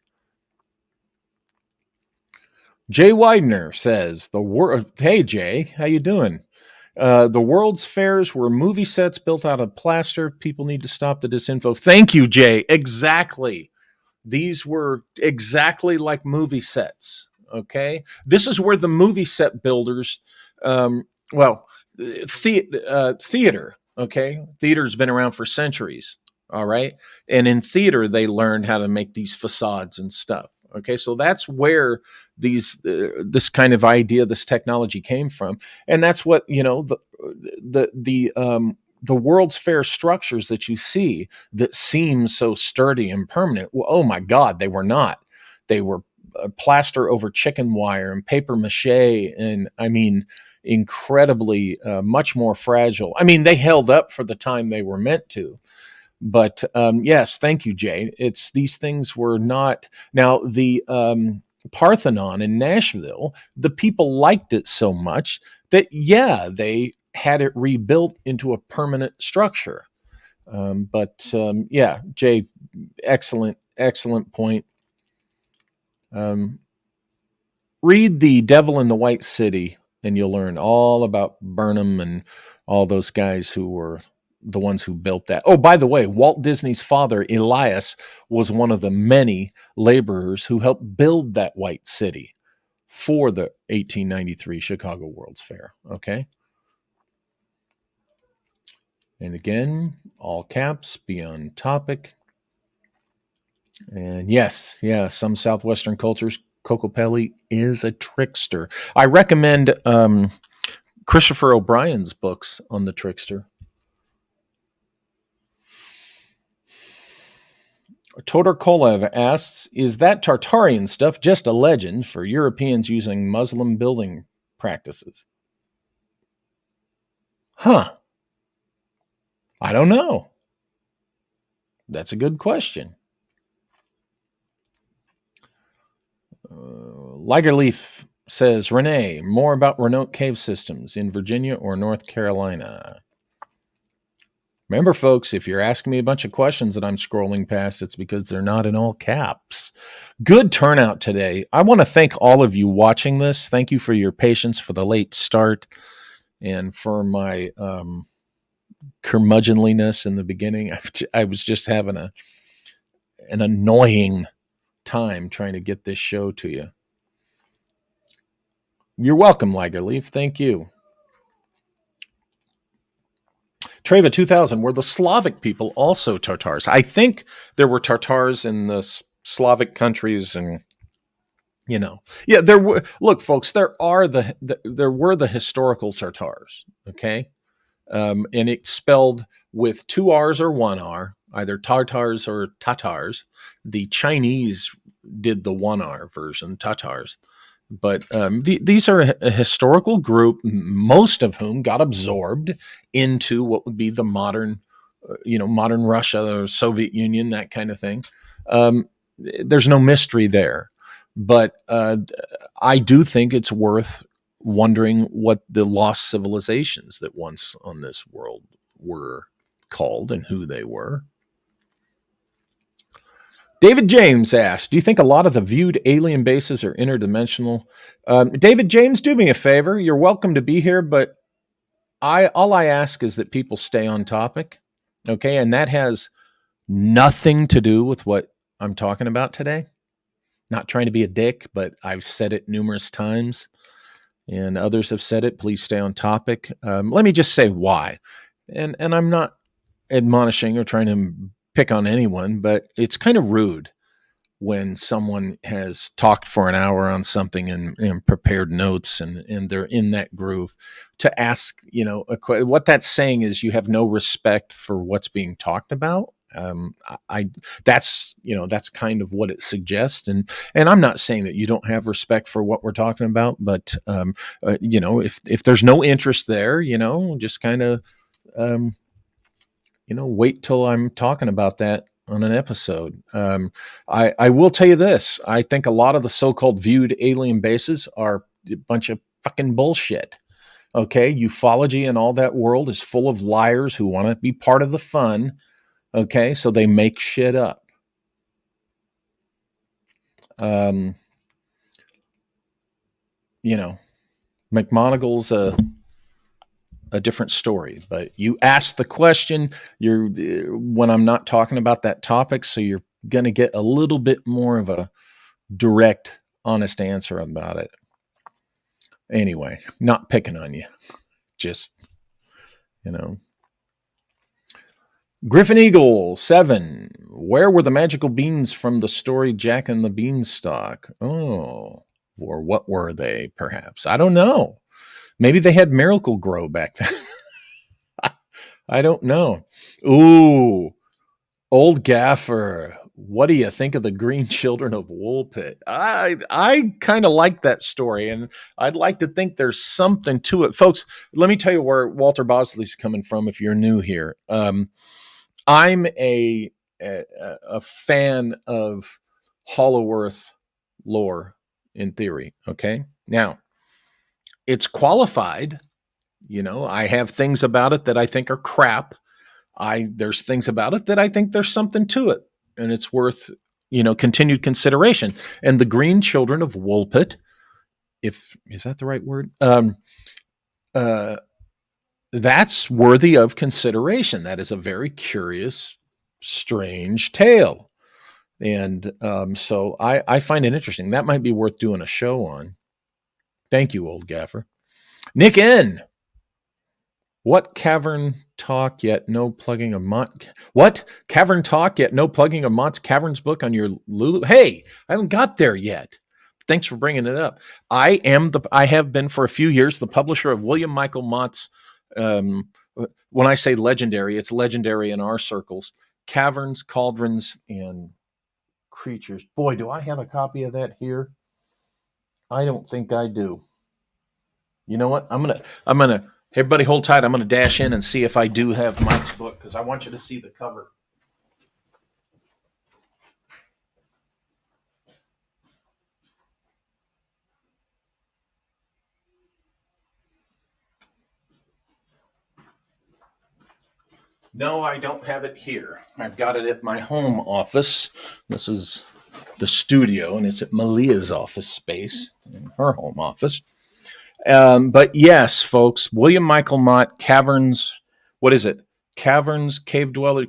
Jay Widener says, Hey, Jay, how you doing? The world's fairs were movie sets built out of plaster. People need to stop the disinfo. Thank you, Jay. Exactly. These were exactly like movie sets. Okay. This is where the movie set builders, theater. Okay. Theater's been around for centuries. All right. And in theater, they learned how to make these facades and stuff. Okay. So that's where this kind of idea, this technology came from. And that's what, the World's Fair structures that you see that seem so sturdy and permanent. Well, oh my God, they were not. They were plaster over chicken wire and paper mache, and I mean, incredibly much more fragile. I mean, they held up for the time they were meant to. But yes, thank you, Jay. These things were not. Now, the Parthenon in Nashville, the people liked it so much that, they had it rebuilt into a permanent structure. Jay, excellent point. Read The Devil in the White City, and you'll learn all about Burnham and all those guys who were the ones who built that. Oh, by the way, Walt Disney's father, Elias, was one of the many laborers who helped build that White City for the 1893 Chicago World's Fair. Okay. And again, all caps, be on topic. And yes, some Southwestern cultures, Kokopelli is a trickster. I recommend Christopher O'Brien's books on the trickster. Todor Kolev asks, is that Tartarian stuff just a legend for Europeans using Muslim building practices? Huh. I don't know. That's a good question. Ligerleaf says, Renee, more about Renault cave systems in Virginia or North Carolina. Remember, folks, if you're asking me a bunch of questions that I'm scrolling past, it's because they're not in all caps. Good turnout today. I want to thank all of you watching this. Thank you for your patience for the late start and for my curmudgeonliness in the beginning. I was just having an annoying time trying to get this show to you. You're welcome, Lagerleaf. Thank you. Treva 2000, were the Slavic people also Tartars? I think there were Tartars in the Slavic countries, and yeah, there were. Look, folks, there were the historical Tartars, okay, and it's spelled with two R's or one R, either Tartars or Tatars. The Chinese did the one R version, Tatars. But these are a historical group, most of whom got absorbed into what would be the modern, modern Russia or Soviet Union, that kind of thing. There's no mystery there. But I do think it's worth wondering what the lost civilizations that once on this world were called and who they were. David James asked, do you think a lot of the viewed alien bases are interdimensional? David James, do me a favor. You're welcome to be here, but all I ask is that people stay on topic, okay? And that has nothing to do with what I'm talking about today. Not trying to be a dick, but I've said it numerous times, and others have said it. Please stay on topic. Let me just say why. And I'm not admonishing or trying to pick on anyone, but it's kind of rude when someone has talked for an hour on something and prepared notes and they're in that groove to ask, what that's saying is you have no respect for what's being talked about. That's kind of what it suggests. And I'm not saying that you don't have respect for what we're talking about, but, if there's no interest there, just kind of, wait till I'm talking about that on an episode. I will tell you this. I think a lot of the so-called viewed alien bases are a bunch of fucking bullshit. Okay. Ufology and all that world is full of liars who want to be part of the fun. Okay. So they make shit up. McMonagle's a different story, but you asked the question when I'm not talking about that topic. So you're going to get a little bit more of a direct, honest answer about it. Anyway, not picking on you, just, Griffin Eagle 7. Where were the magical beans from the story Jack and the Beanstalk? Oh, or what were they? Perhaps, I don't know. Maybe they had Miracle Grow back then. I don't know. Ooh, old Gaffer. What do you think of the Green Children of Woolpit? I kind of like that story, and I'd like to think there's something to it. Folks, let me tell you where Walter Bosley's coming from if you're new here. I'm a fan of Hollow Earth lore in theory, okay? Now, it's qualified. I have things about it that I think are crap. There's things about it that I think there's something to it, and it's worth, continued consideration. And the Green Children of Woolpit, is that the right word? That's worthy of consideration. That is a very curious, strange tale. And so I find it interesting. That might be worth doing a show on. Thank you, old Gaffer. Nick N. What cavern talk yet no plugging of What cavern talk yet no plugging of Mott's Caverns book on your Lulu? Hey, I haven't got there yet. Thanks for bringing it up. I have been for a few years the publisher of William Michael Mott's. When I say legendary, it's legendary in our circles. Caverns, Cauldrons, and Creatures. Boy, do I have a copy of that here? I don't think I do. You know what? I'm gonna. Everybody hold tight. I'm gonna dash in and see if I do have Mike's book because I want you to see the cover. No, I don't have it here. I've got it at my home office. This is the studio, and it's at Malia's office space, in her home office. But yes, folks, William Michael Mott, Caverns, what is it? Caverns, Cave Dweller.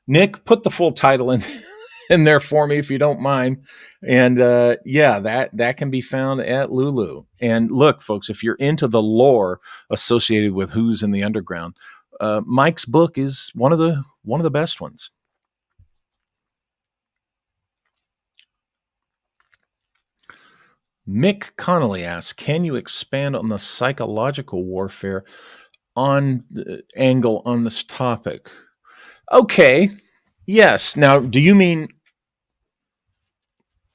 Nick, put the full title in there for me if you don't mind. And yeah, that can be found at Lulu. And look, folks, if you're into the lore associated with who's in the underground, Mike's book is one of the best ones. Mick Connolly asks, can you expand on the psychological warfare on angle on this topic? Okay. Yes. Now, do you mean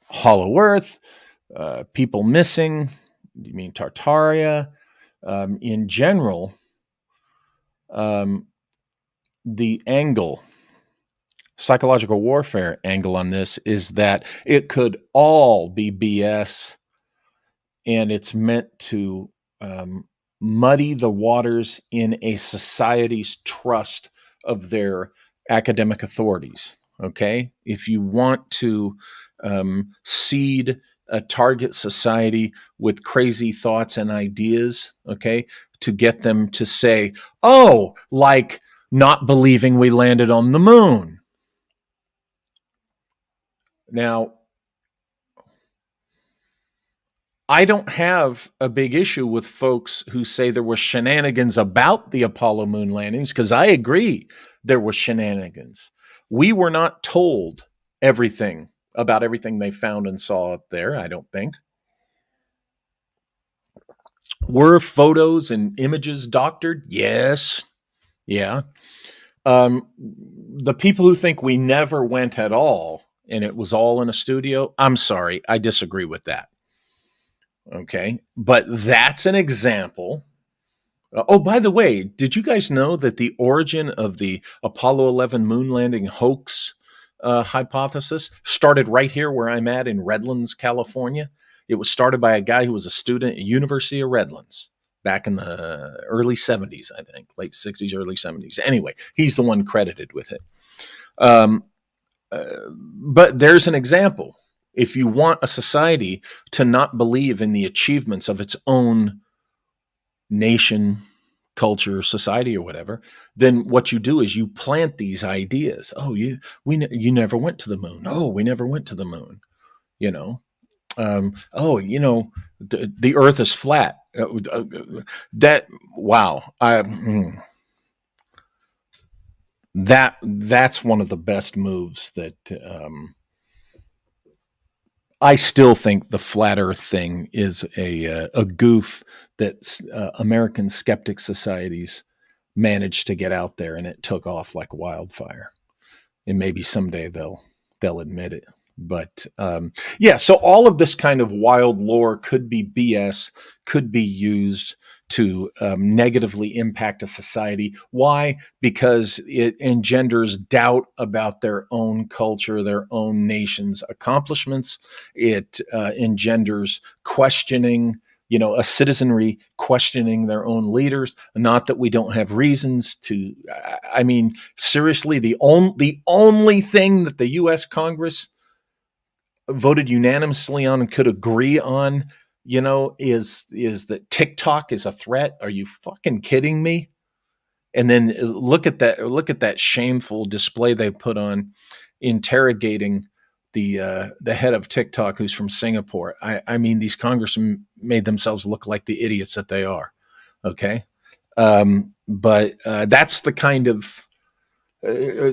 Hollow Earth, people missing? Do you mean Tartaria? In general, the angle, psychological warfare angle on this is that it could all be BS, and it's meant to muddy the waters in a society's trust of their academic authorities. Okay, if you want to seed a target society with crazy thoughts and ideas, okay, to get them to say, oh, like not believing we landed on the moon. Now, I don't have a big issue with folks who say there were shenanigans about the Apollo moon landings, because I agree there were shenanigans. We were not told everything about everything they found and saw up there, I don't think. Were photos and images doctored? Yes. Yeah. The people who think we never went at all and it was all in a studio, I'm sorry, I disagree with that. Okay. But that's an example. Oh, by the way, did you guys know that the origin of the Apollo 11 moon landing hoax hypothesis started right here where I'm at in Redlands, California? It was started by a guy who was a student at University of Redlands back in the early 70s, I think, late 60s, early 70s. Anyway, he's the one credited with it. But there's an example. If you want a society to not believe in the achievements of its own nation, culture, society, or whatever, then what you do is you plant these ideas. Oh, you never went to the moon. Oh, we never went to the moon. You know, oh, the Earth is flat. That wow, that's one of the best moves that. I still think the flat Earth thing is a goof that American skeptic societies managed to get out there, and it took off like wildfire. And maybe someday they'll admit it. But yeah, so all of this kind of wild lore could be BS, could be used to negatively impact a society. Why? Because it engenders doubt about their own culture, their own nation's accomplishments. It engenders questioning, a citizenry questioning their own leaders. Not that we don't have reasons to. I mean, seriously, the only thing that the U.S. Congress voted unanimously on and could agree on, is that TikTok is a threat. Are you fucking kidding me? And then look at that shameful display they put on interrogating the head of TikTok, who's from Singapore. I mean, these congressmen made themselves look like the idiots that they are. Okay, but that's the kind of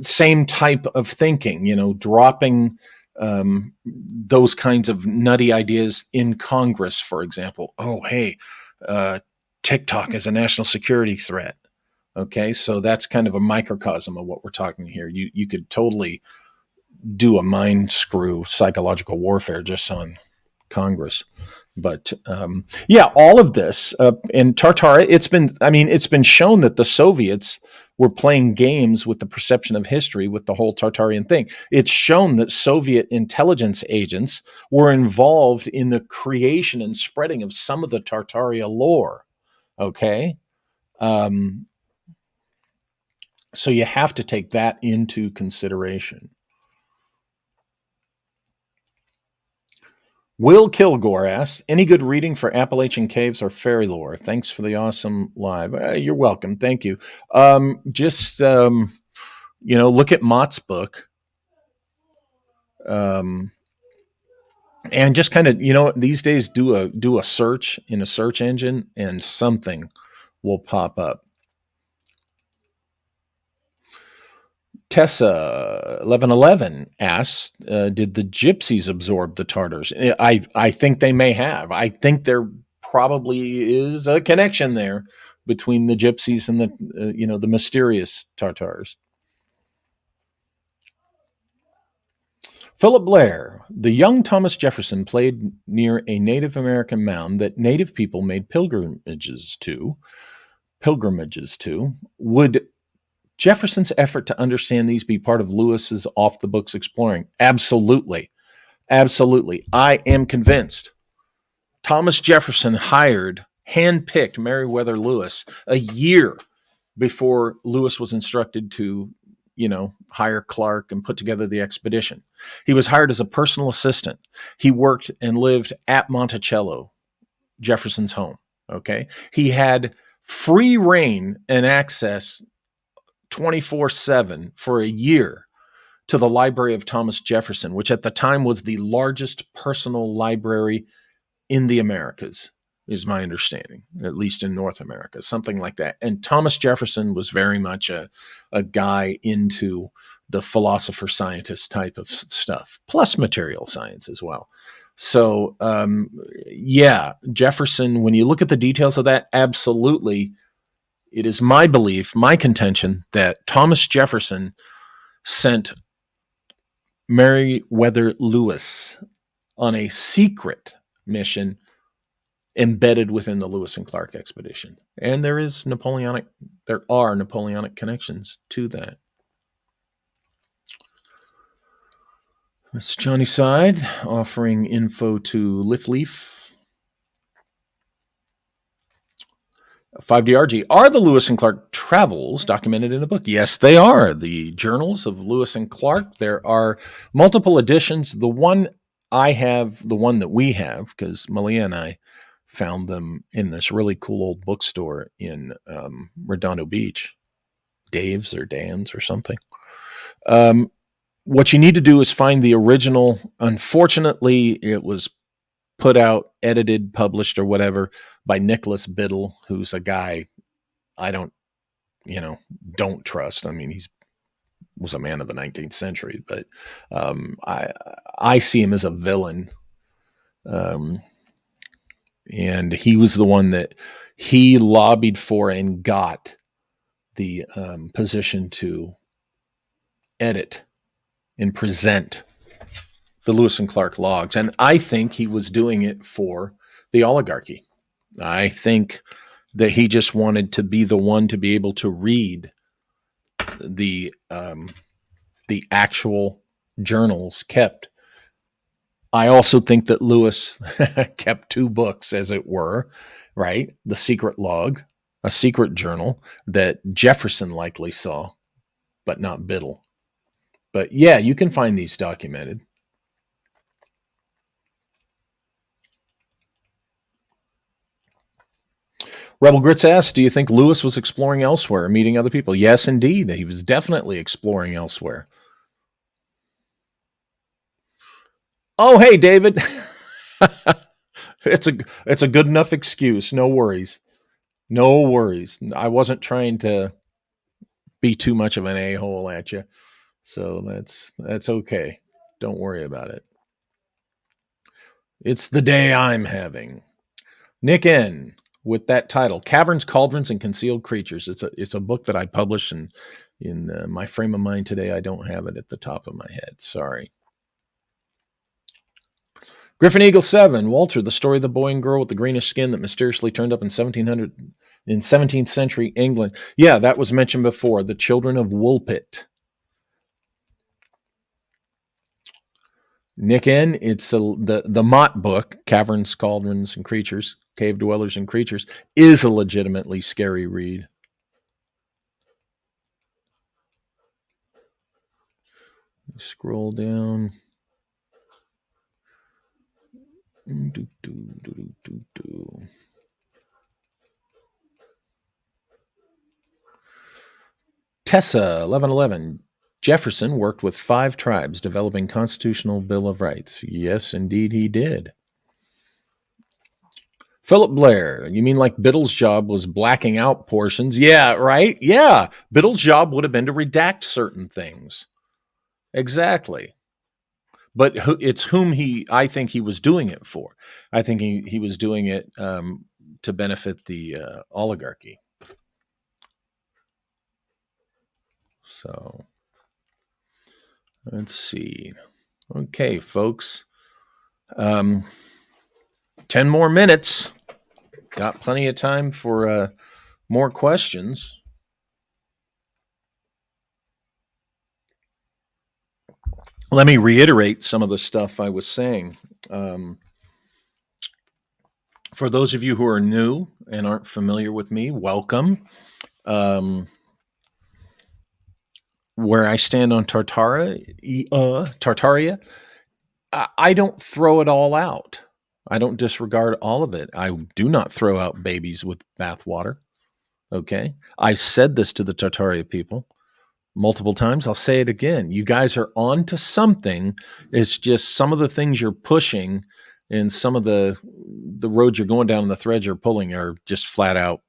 same type of thinking. Dropping those kinds of nutty ideas in Congress, for example. Oh, hey, TikTok is a national security threat. Okay, so that's kind of a microcosm of what we're talking here. You could totally do a mind screw psychological warfare just on Congress. But yeah, all of this in Tartaria, it's been shown that the Soviets were playing games with the perception of history with the whole Tartarian thing. It's shown that Soviet intelligence agents were involved in the creation and spreading of some of the Tartaria lore. Okay. So you have to take that into consideration. Will Kilgore asks, any good reading for Appalachian caves or fairy lore? Thanks for the awesome live. You're welcome. Thank you. Just look at Mott's book. And just kind of, these days do a search in a search engine and something will pop up. Tessa 1111 asks, did the gypsies absorb the Tartars? I think they may have. I think there probably is a connection there between the gypsies and the mysterious Tartars. Philip Blair, the young Thomas Jefferson played near a Native American mound that Native people made pilgrimages to. Would Jefferson's effort to understand these be part of Lewis's off the books exploring? Absolutely. Absolutely. I am convinced. Thomas Jefferson handpicked Meriwether Lewis a year before Lewis was instructed to, hire Clark and put together the expedition. He was hired as a personal assistant. He worked and lived at Monticello, Jefferson's home. Okay. He had free reign and access 24/7 for a year to the Library of Thomas Jefferson, which at the time was the largest personal library in the Americas, is my understanding, at least in North America, something like that. And Thomas Jefferson was very much a guy into the philosopher scientist type of stuff, plus material science as well. So, Jefferson, when you look at the details of that, absolutely, it is my belief, my contention, that Thomas Jefferson sent Meriwether Lewis on a secret mission embedded within the Lewis and Clark expedition. And there are Napoleonic connections to that. That's Johnny Side offering info to Leaf. 5DRG. Are the Lewis and Clark travels documented in a book? Yes, they are. The journals of Lewis and Clark. There are multiple editions. The one that we have, because Malia and I found them in this really cool old bookstore in Redondo Beach, Dave's or Dan's or something. What you need to do is find the original. Unfortunately, it was put out, edited, published, or whatever by Nicholas Biddle, who's a guy I don't trust. I mean, he was a man of the 19th century, but I see him as a villain. And he was the one that he lobbied for and got the position to edit and present the Lewis and Clark logs. And I think he was doing it for the oligarchy. I think that he just wanted to be the one to be able to read the actual journals kept. I also think that Lewis kept two books, as it were, right? The secret log, a secret journal that Jefferson likely saw, but not Biddle. But yeah, you can find these documented. Rebel Grits asks, do you think Lewis was exploring elsewhere, meeting other people? Yes, indeed. He was definitely exploring elsewhere. Oh, hey, David. It's a good enough excuse. No worries. No worries. I wasn't trying to be too much of an a-hole at you. So that's okay. Don't worry about it. It's the day I'm having. Nick N. with that title, Caverns, Cauldrons, and Concealed Creatures. It's a book that I published in my frame of mind today. I don't have it at the top of my head. Sorry. Griffin Eagle 7, Walter, the story of the boy and girl with the greenish skin that mysteriously turned up in 17th century England. Yeah, that was mentioned before. The Children of Woolpit. Nick N, it's the Mott book, Caverns, Cauldrons, and Creatures, Cave Dwellers and Creatures, is a legitimately scary read. Scroll down. Tessa 1111. Jefferson worked with 5 tribes developing constitutional bill of rights. Yes, indeed he did. Philip Blair, you mean like Biddle's job was blacking out portions? Yeah, right? Yeah. Biddle's job would have been to redact certain things. Exactly. But it's whom I think he was doing it for. I think he was doing it to benefit the oligarchy. So let's see. Okay, folks. 10 more minutes. Got plenty of time for more questions. Let me reiterate some of the stuff I was saying. For those of you who are new and aren't familiar with me, welcome. Where I stand on Tartaria, I don't throw it all out. I don't disregard all of it. I do not throw out babies with bathwater. Okay. I said this to the Tartaria people multiple times. I'll say it again. You guys are on to something. It's just some of the things you're pushing and some of the roads you're going down and the threads you're pulling are just flat out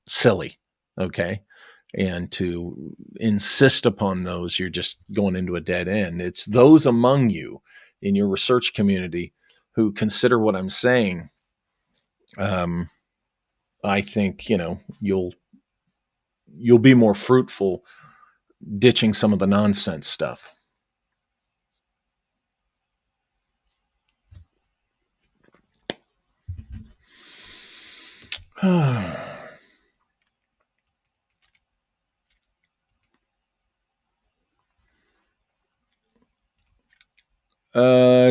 silly. Okay. And to insist upon those, you're just going into a dead end. It's those among you in your research community who consider what I'm saying. I think, you'll be more fruitful ditching some of the nonsense stuff.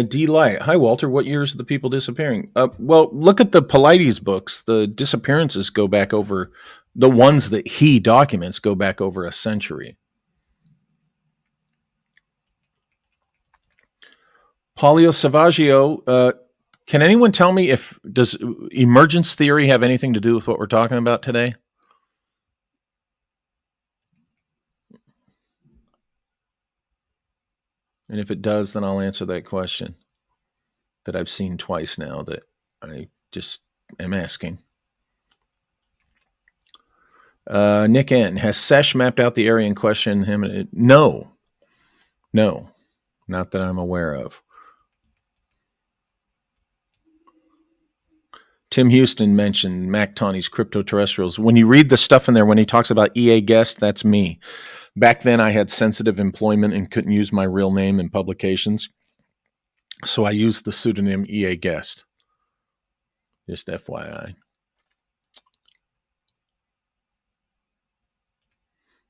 D Light. Hi, Walter. What years are the people disappearing? Well, look at the Polites books. The disappearances go back over, the ones that he documents go back over a century. Paulio Savaggio, can anyone tell me does emergence theory have anything to do with what we're talking about today? And if it does, then I'll answer that question that I've seen twice now that I just am asking. Nick N. Has Sesh mapped out the area in question? No, not that I'm aware of. Tim Houston mentioned Mac Tawney's crypto-terrestrials. When you read the stuff in there, when he talks about EA Guest, that's me. Back then, I had sensitive employment and couldn't use my real name in publications. So I used the pseudonym EA Guest. Just FYI.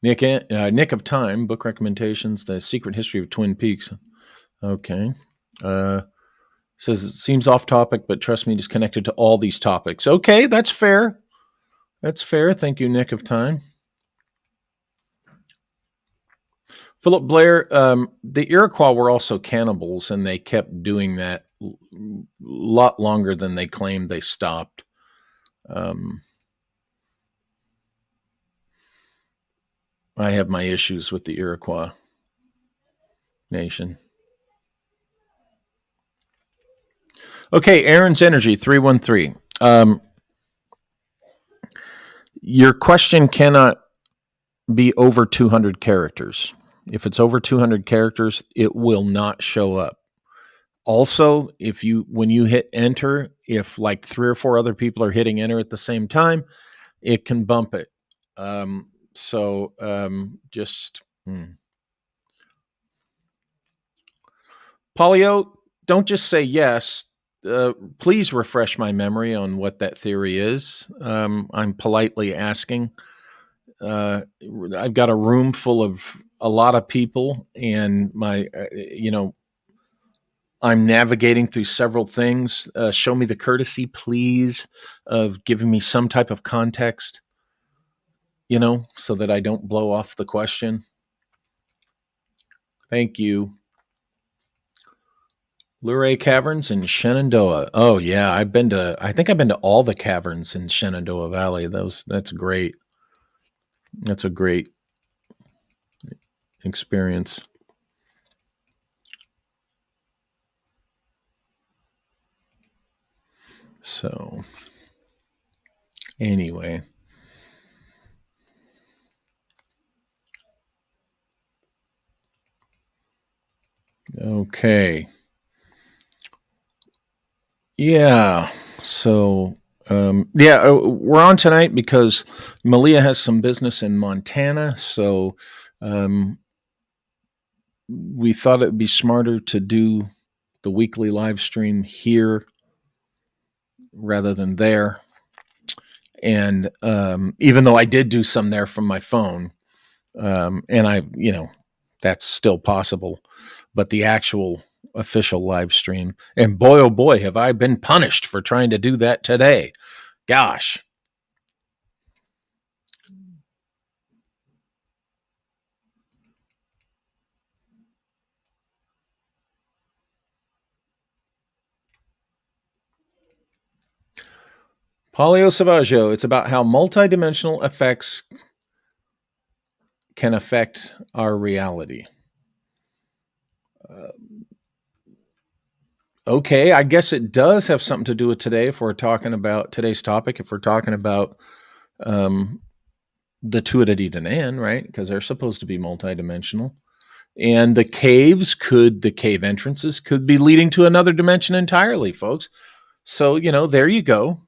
Nick of Time, book recommendations, The Secret History of Twin Peaks. Okay. Says it seems off topic, but trust me, it is connected to all these topics. Okay, that's fair. That's fair. Thank you, Nick of Time. Philip Blair, the Iroquois were also cannibals, and they kept doing that a lot longer than they claimed they stopped. I have my issues with the Iroquois nation. Okay, Aaron's Energy 313. Your question cannot be over 200 characters. If it's over 200 characters, it will not show up. Also, when you hit enter, if like 3 or 4 other people are hitting enter at the same time, it can bump it. Polio, don't just say yes. Please refresh my memory on what that theory is. I'm politely asking. I've got a room full of a lot of people, and I'm navigating through several things. Show me the courtesy, please, of giving me some type of context, so that I don't blow off the question. Thank you. Luray Caverns in Shenandoah. Oh yeah, I think I've been to all the caverns in Shenandoah Valley. That's great. That's a great experience. So anyway. Okay. Yeah. So, we're on tonight because Malia has some business in Montana. So, um, we thought it'd be smarter to do the weekly live stream here rather than there. And even though I did do some there from my phone, and that's still possible, but the actual official live stream, and boy, oh boy, have I been punished for trying to do that today. Gosh. Polio Savaggio, it's about how multidimensional effects can affect our reality. Okay, I guess it does have something to do with today if we're talking about today's topic, if we're talking about um, the Tuatha De Danann, right? Because they're supposed to be multidimensional. And the cave entrances could be leading to another dimension entirely, folks. So, there you go.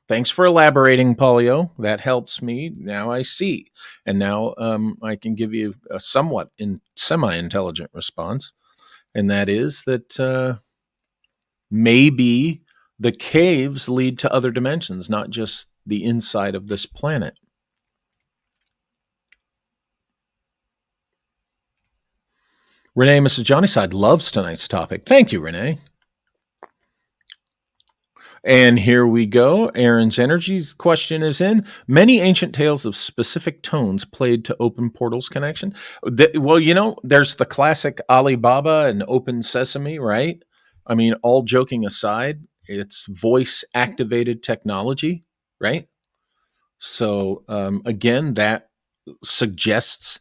Thanks for elaborating, Polio. That helps me. Now I see. And now I can give you a somewhat semi-intelligent response. And that is that maybe the caves lead to other dimensions, not just the inside of this planet. Renee, Mrs. Johnnyside loves tonight's topic. Thank you, Renee. And here we go. Aaron's Energy's question is in. Many ancient tales of specific tones played to open portals connection. There's the classic Alibaba and Open Sesame, right? I mean, all joking aside, it's voice activated technology, right? So, again, that suggests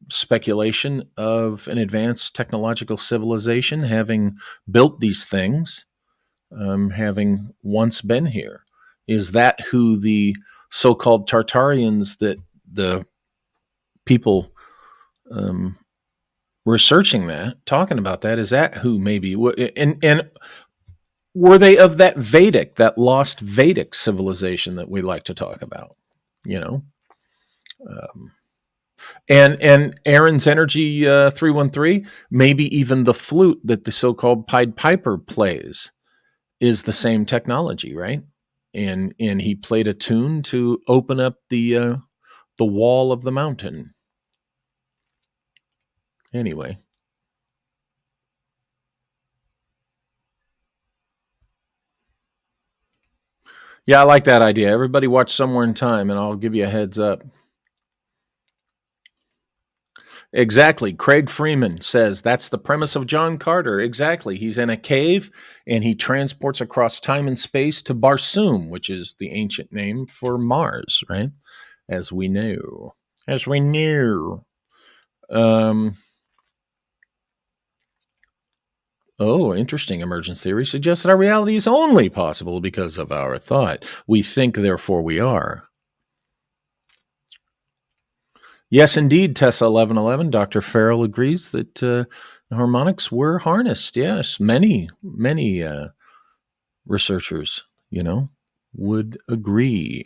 speculation of an advanced technological civilization having built these things. Having once been here. Is that who the so-called Tartarians that the people researching that, talking about that, is that who maybe, and were they of that lost Vedic civilization that we like to talk about, and Aaron's Energy 313, maybe even the flute that the so-called Pied Piper plays is the same technology, right? And he played a tune to open up the wall of the mountain. Anyway. Yeah, I like that idea. Everybody watch Somewhere in Time and I'll give you a heads up. Exactly. Craig Freeman says that's the premise of John Carter. Exactly. He's in a cave and he transports across time and space to Barsoom, which is the ancient name for Mars, right? As we know. As we knew. Interesting. Emergence theory suggests that our reality is only possible because of our thought. We think, therefore we are. Yes, indeed, Tessa 1111. Dr. Farrell agrees that harmonics were harnessed. Yes, many researchers, would agree.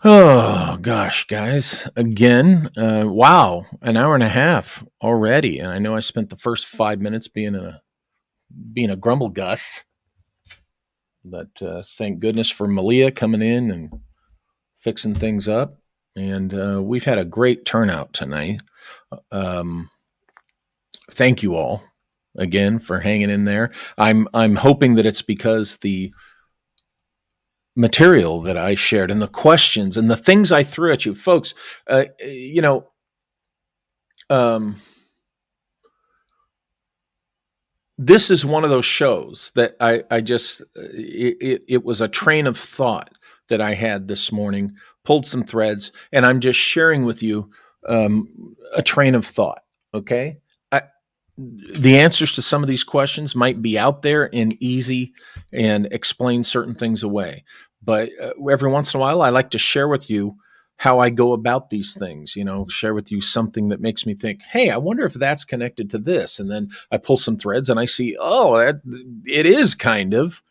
Oh, gosh, guys. Again, wow, an hour and a half already. And I know I spent the first 5 minutes being a grumble gus. But thank goodness for Malia coming in and fixing things up. And we've had a great turnout tonight. Thank you all again for hanging in there. I'm hoping that it's because the material that I shared and the questions and the things I threw at you, folks, this is one of those shows that I just, it was a train of thought that I had this morning, pulled some threads, and I'm just sharing with you a train of thought. Okay. I, the answers to some of these questions might be out there and easy and explain certain things away. But every once in a while, I like to share with you how I go about these things, share with you something that makes me think, hey, I wonder if that's connected to this. And then I pull some threads and I see, oh, it is kind of,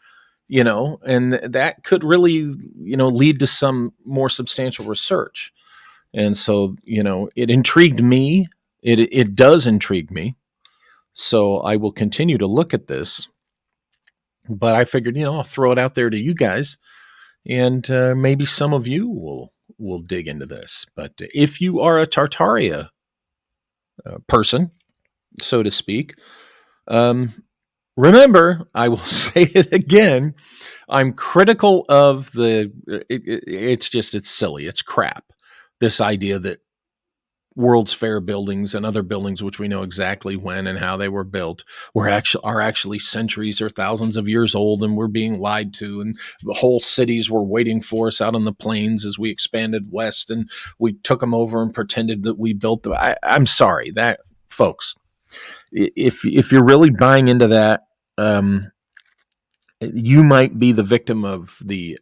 and that could really, lead to some more substantial research. And so, it intrigued me. It does intrigue me. So I will continue to look at this, but I figured, I'll throw it out there to you guys, and maybe some of you will dig into this. But if you are a Tartaria person, so to speak, remember, I will say it again. I'm critical of it's silly. It's crap. This idea that World's Fair buildings and other buildings, which we know exactly when and how they were built, are actually centuries or thousands of years old, and we're being lied to, and the whole cities were waiting for us out on the plains as we expanded west, and we took them over and pretended that we built them. I'm sorry, that folks, if you're really buying into that, you might be the victim of the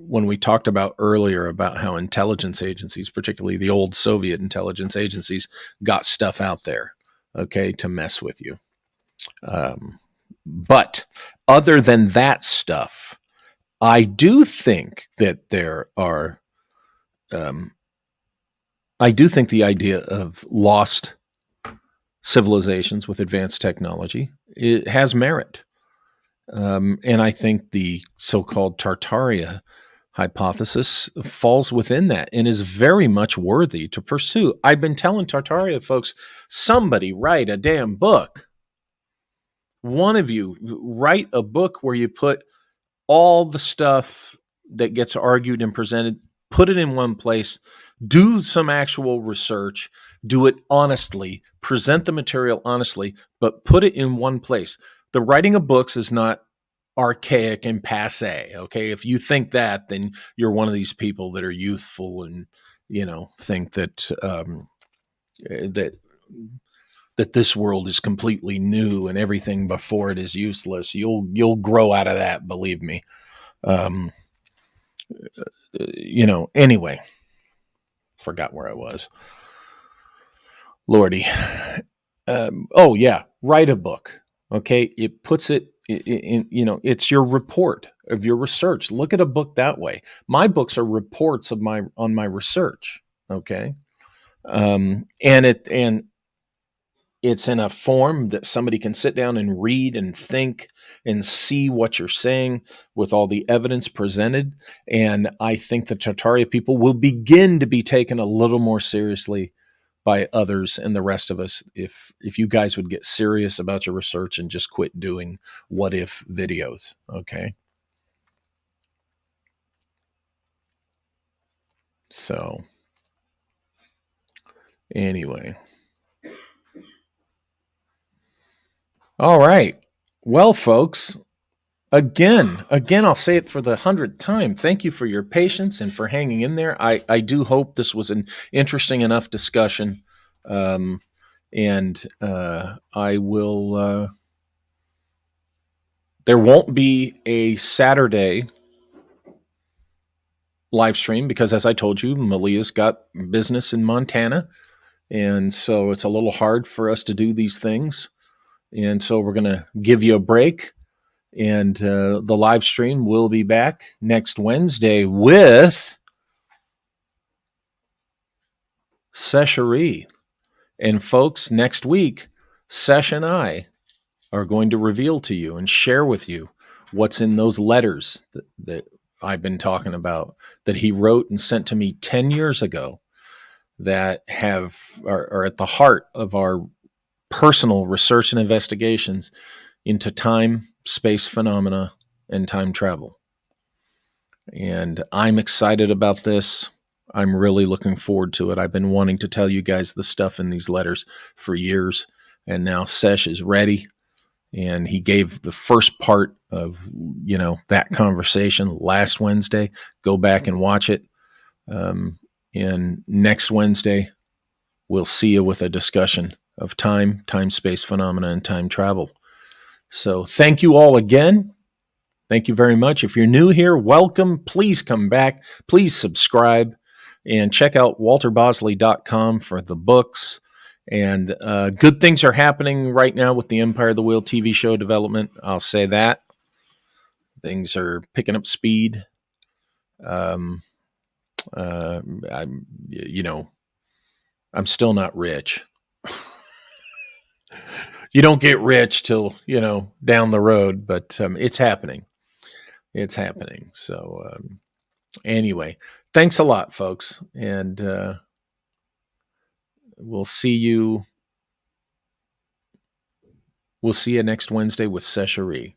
when we talked about earlier about how intelligence agencies, particularly the old Soviet intelligence agencies, got stuff out there, okay, to mess with you. But other than that stuff, I do think that there are, I do think the idea of lost civilizations with advanced technology, it has merit. And I think the so-called Tartaria hypothesis falls within that and is very much worthy to pursue. I've been telling Tartaria folks, somebody write a damn book. One of you write a book where you put all the stuff that gets argued and presented, put it in one place, do some actual research, do it honestly, present the material honestly, but put it in one place. The writing of books is not archaic and passe. Okay. If you think that, then you're one of these people that are youthful and, think that, that this world is completely new and everything before it is useless. You'll grow out of that. Believe me. Anyway, forgot where I was. Lordy. Oh yeah. Write a book. Okay. It puts it in, it's your report of your research. Look at a book that way. My books are reports on my research. Okay. And it's in a form that somebody can sit down and read and think and see what you're saying with all the evidence presented. And I think the Tartaria people will begin to be taken a little more seriously by others and the rest of us if you guys would get serious about your research and just quit doing what if videos. Okay. So anyway. All right. Well, folks, again, I'll say it for the 100th time. Thank you for your patience and for hanging in there. I do hope this was an interesting enough discussion. And I will, there won't be a Saturday live stream because, as I told you, Malia's got business in Montana. And so it's a little hard for us to do these things. And so we're going to give you a break. And the live stream will be back next Wednesday with Sesharie. And folks, next week, Sesh and I are going to reveal to you and share with you what's in those letters that I've been talking about, that he wrote and sent to me 10 years ago, that are at the heart of our personal research and investigations into time, space phenomena, and time travel. And I'm excited about this. I'm really looking forward to it. I've been wanting to tell you guys the stuff in these letters for years. and now Sesh is ready. And he gave the first part of, that conversation last Wednesday. Go back and watch it. And next Wednesday, we'll see you with a discussion of time, space phenomena, and time travel. So thank you all again. Thank you very much. If you're new here, welcome. Please come back. Please subscribe and check out walterbosley.com for the books. And good things are happening right now with the Empire of the Wheel TV show development. I'll say that. Things are picking up speed. I'm still not rich. You don't get rich till, down the road, but it's happening. It's happening. So anyway, thanks a lot, folks. And we'll see you next Wednesday with Sesharie.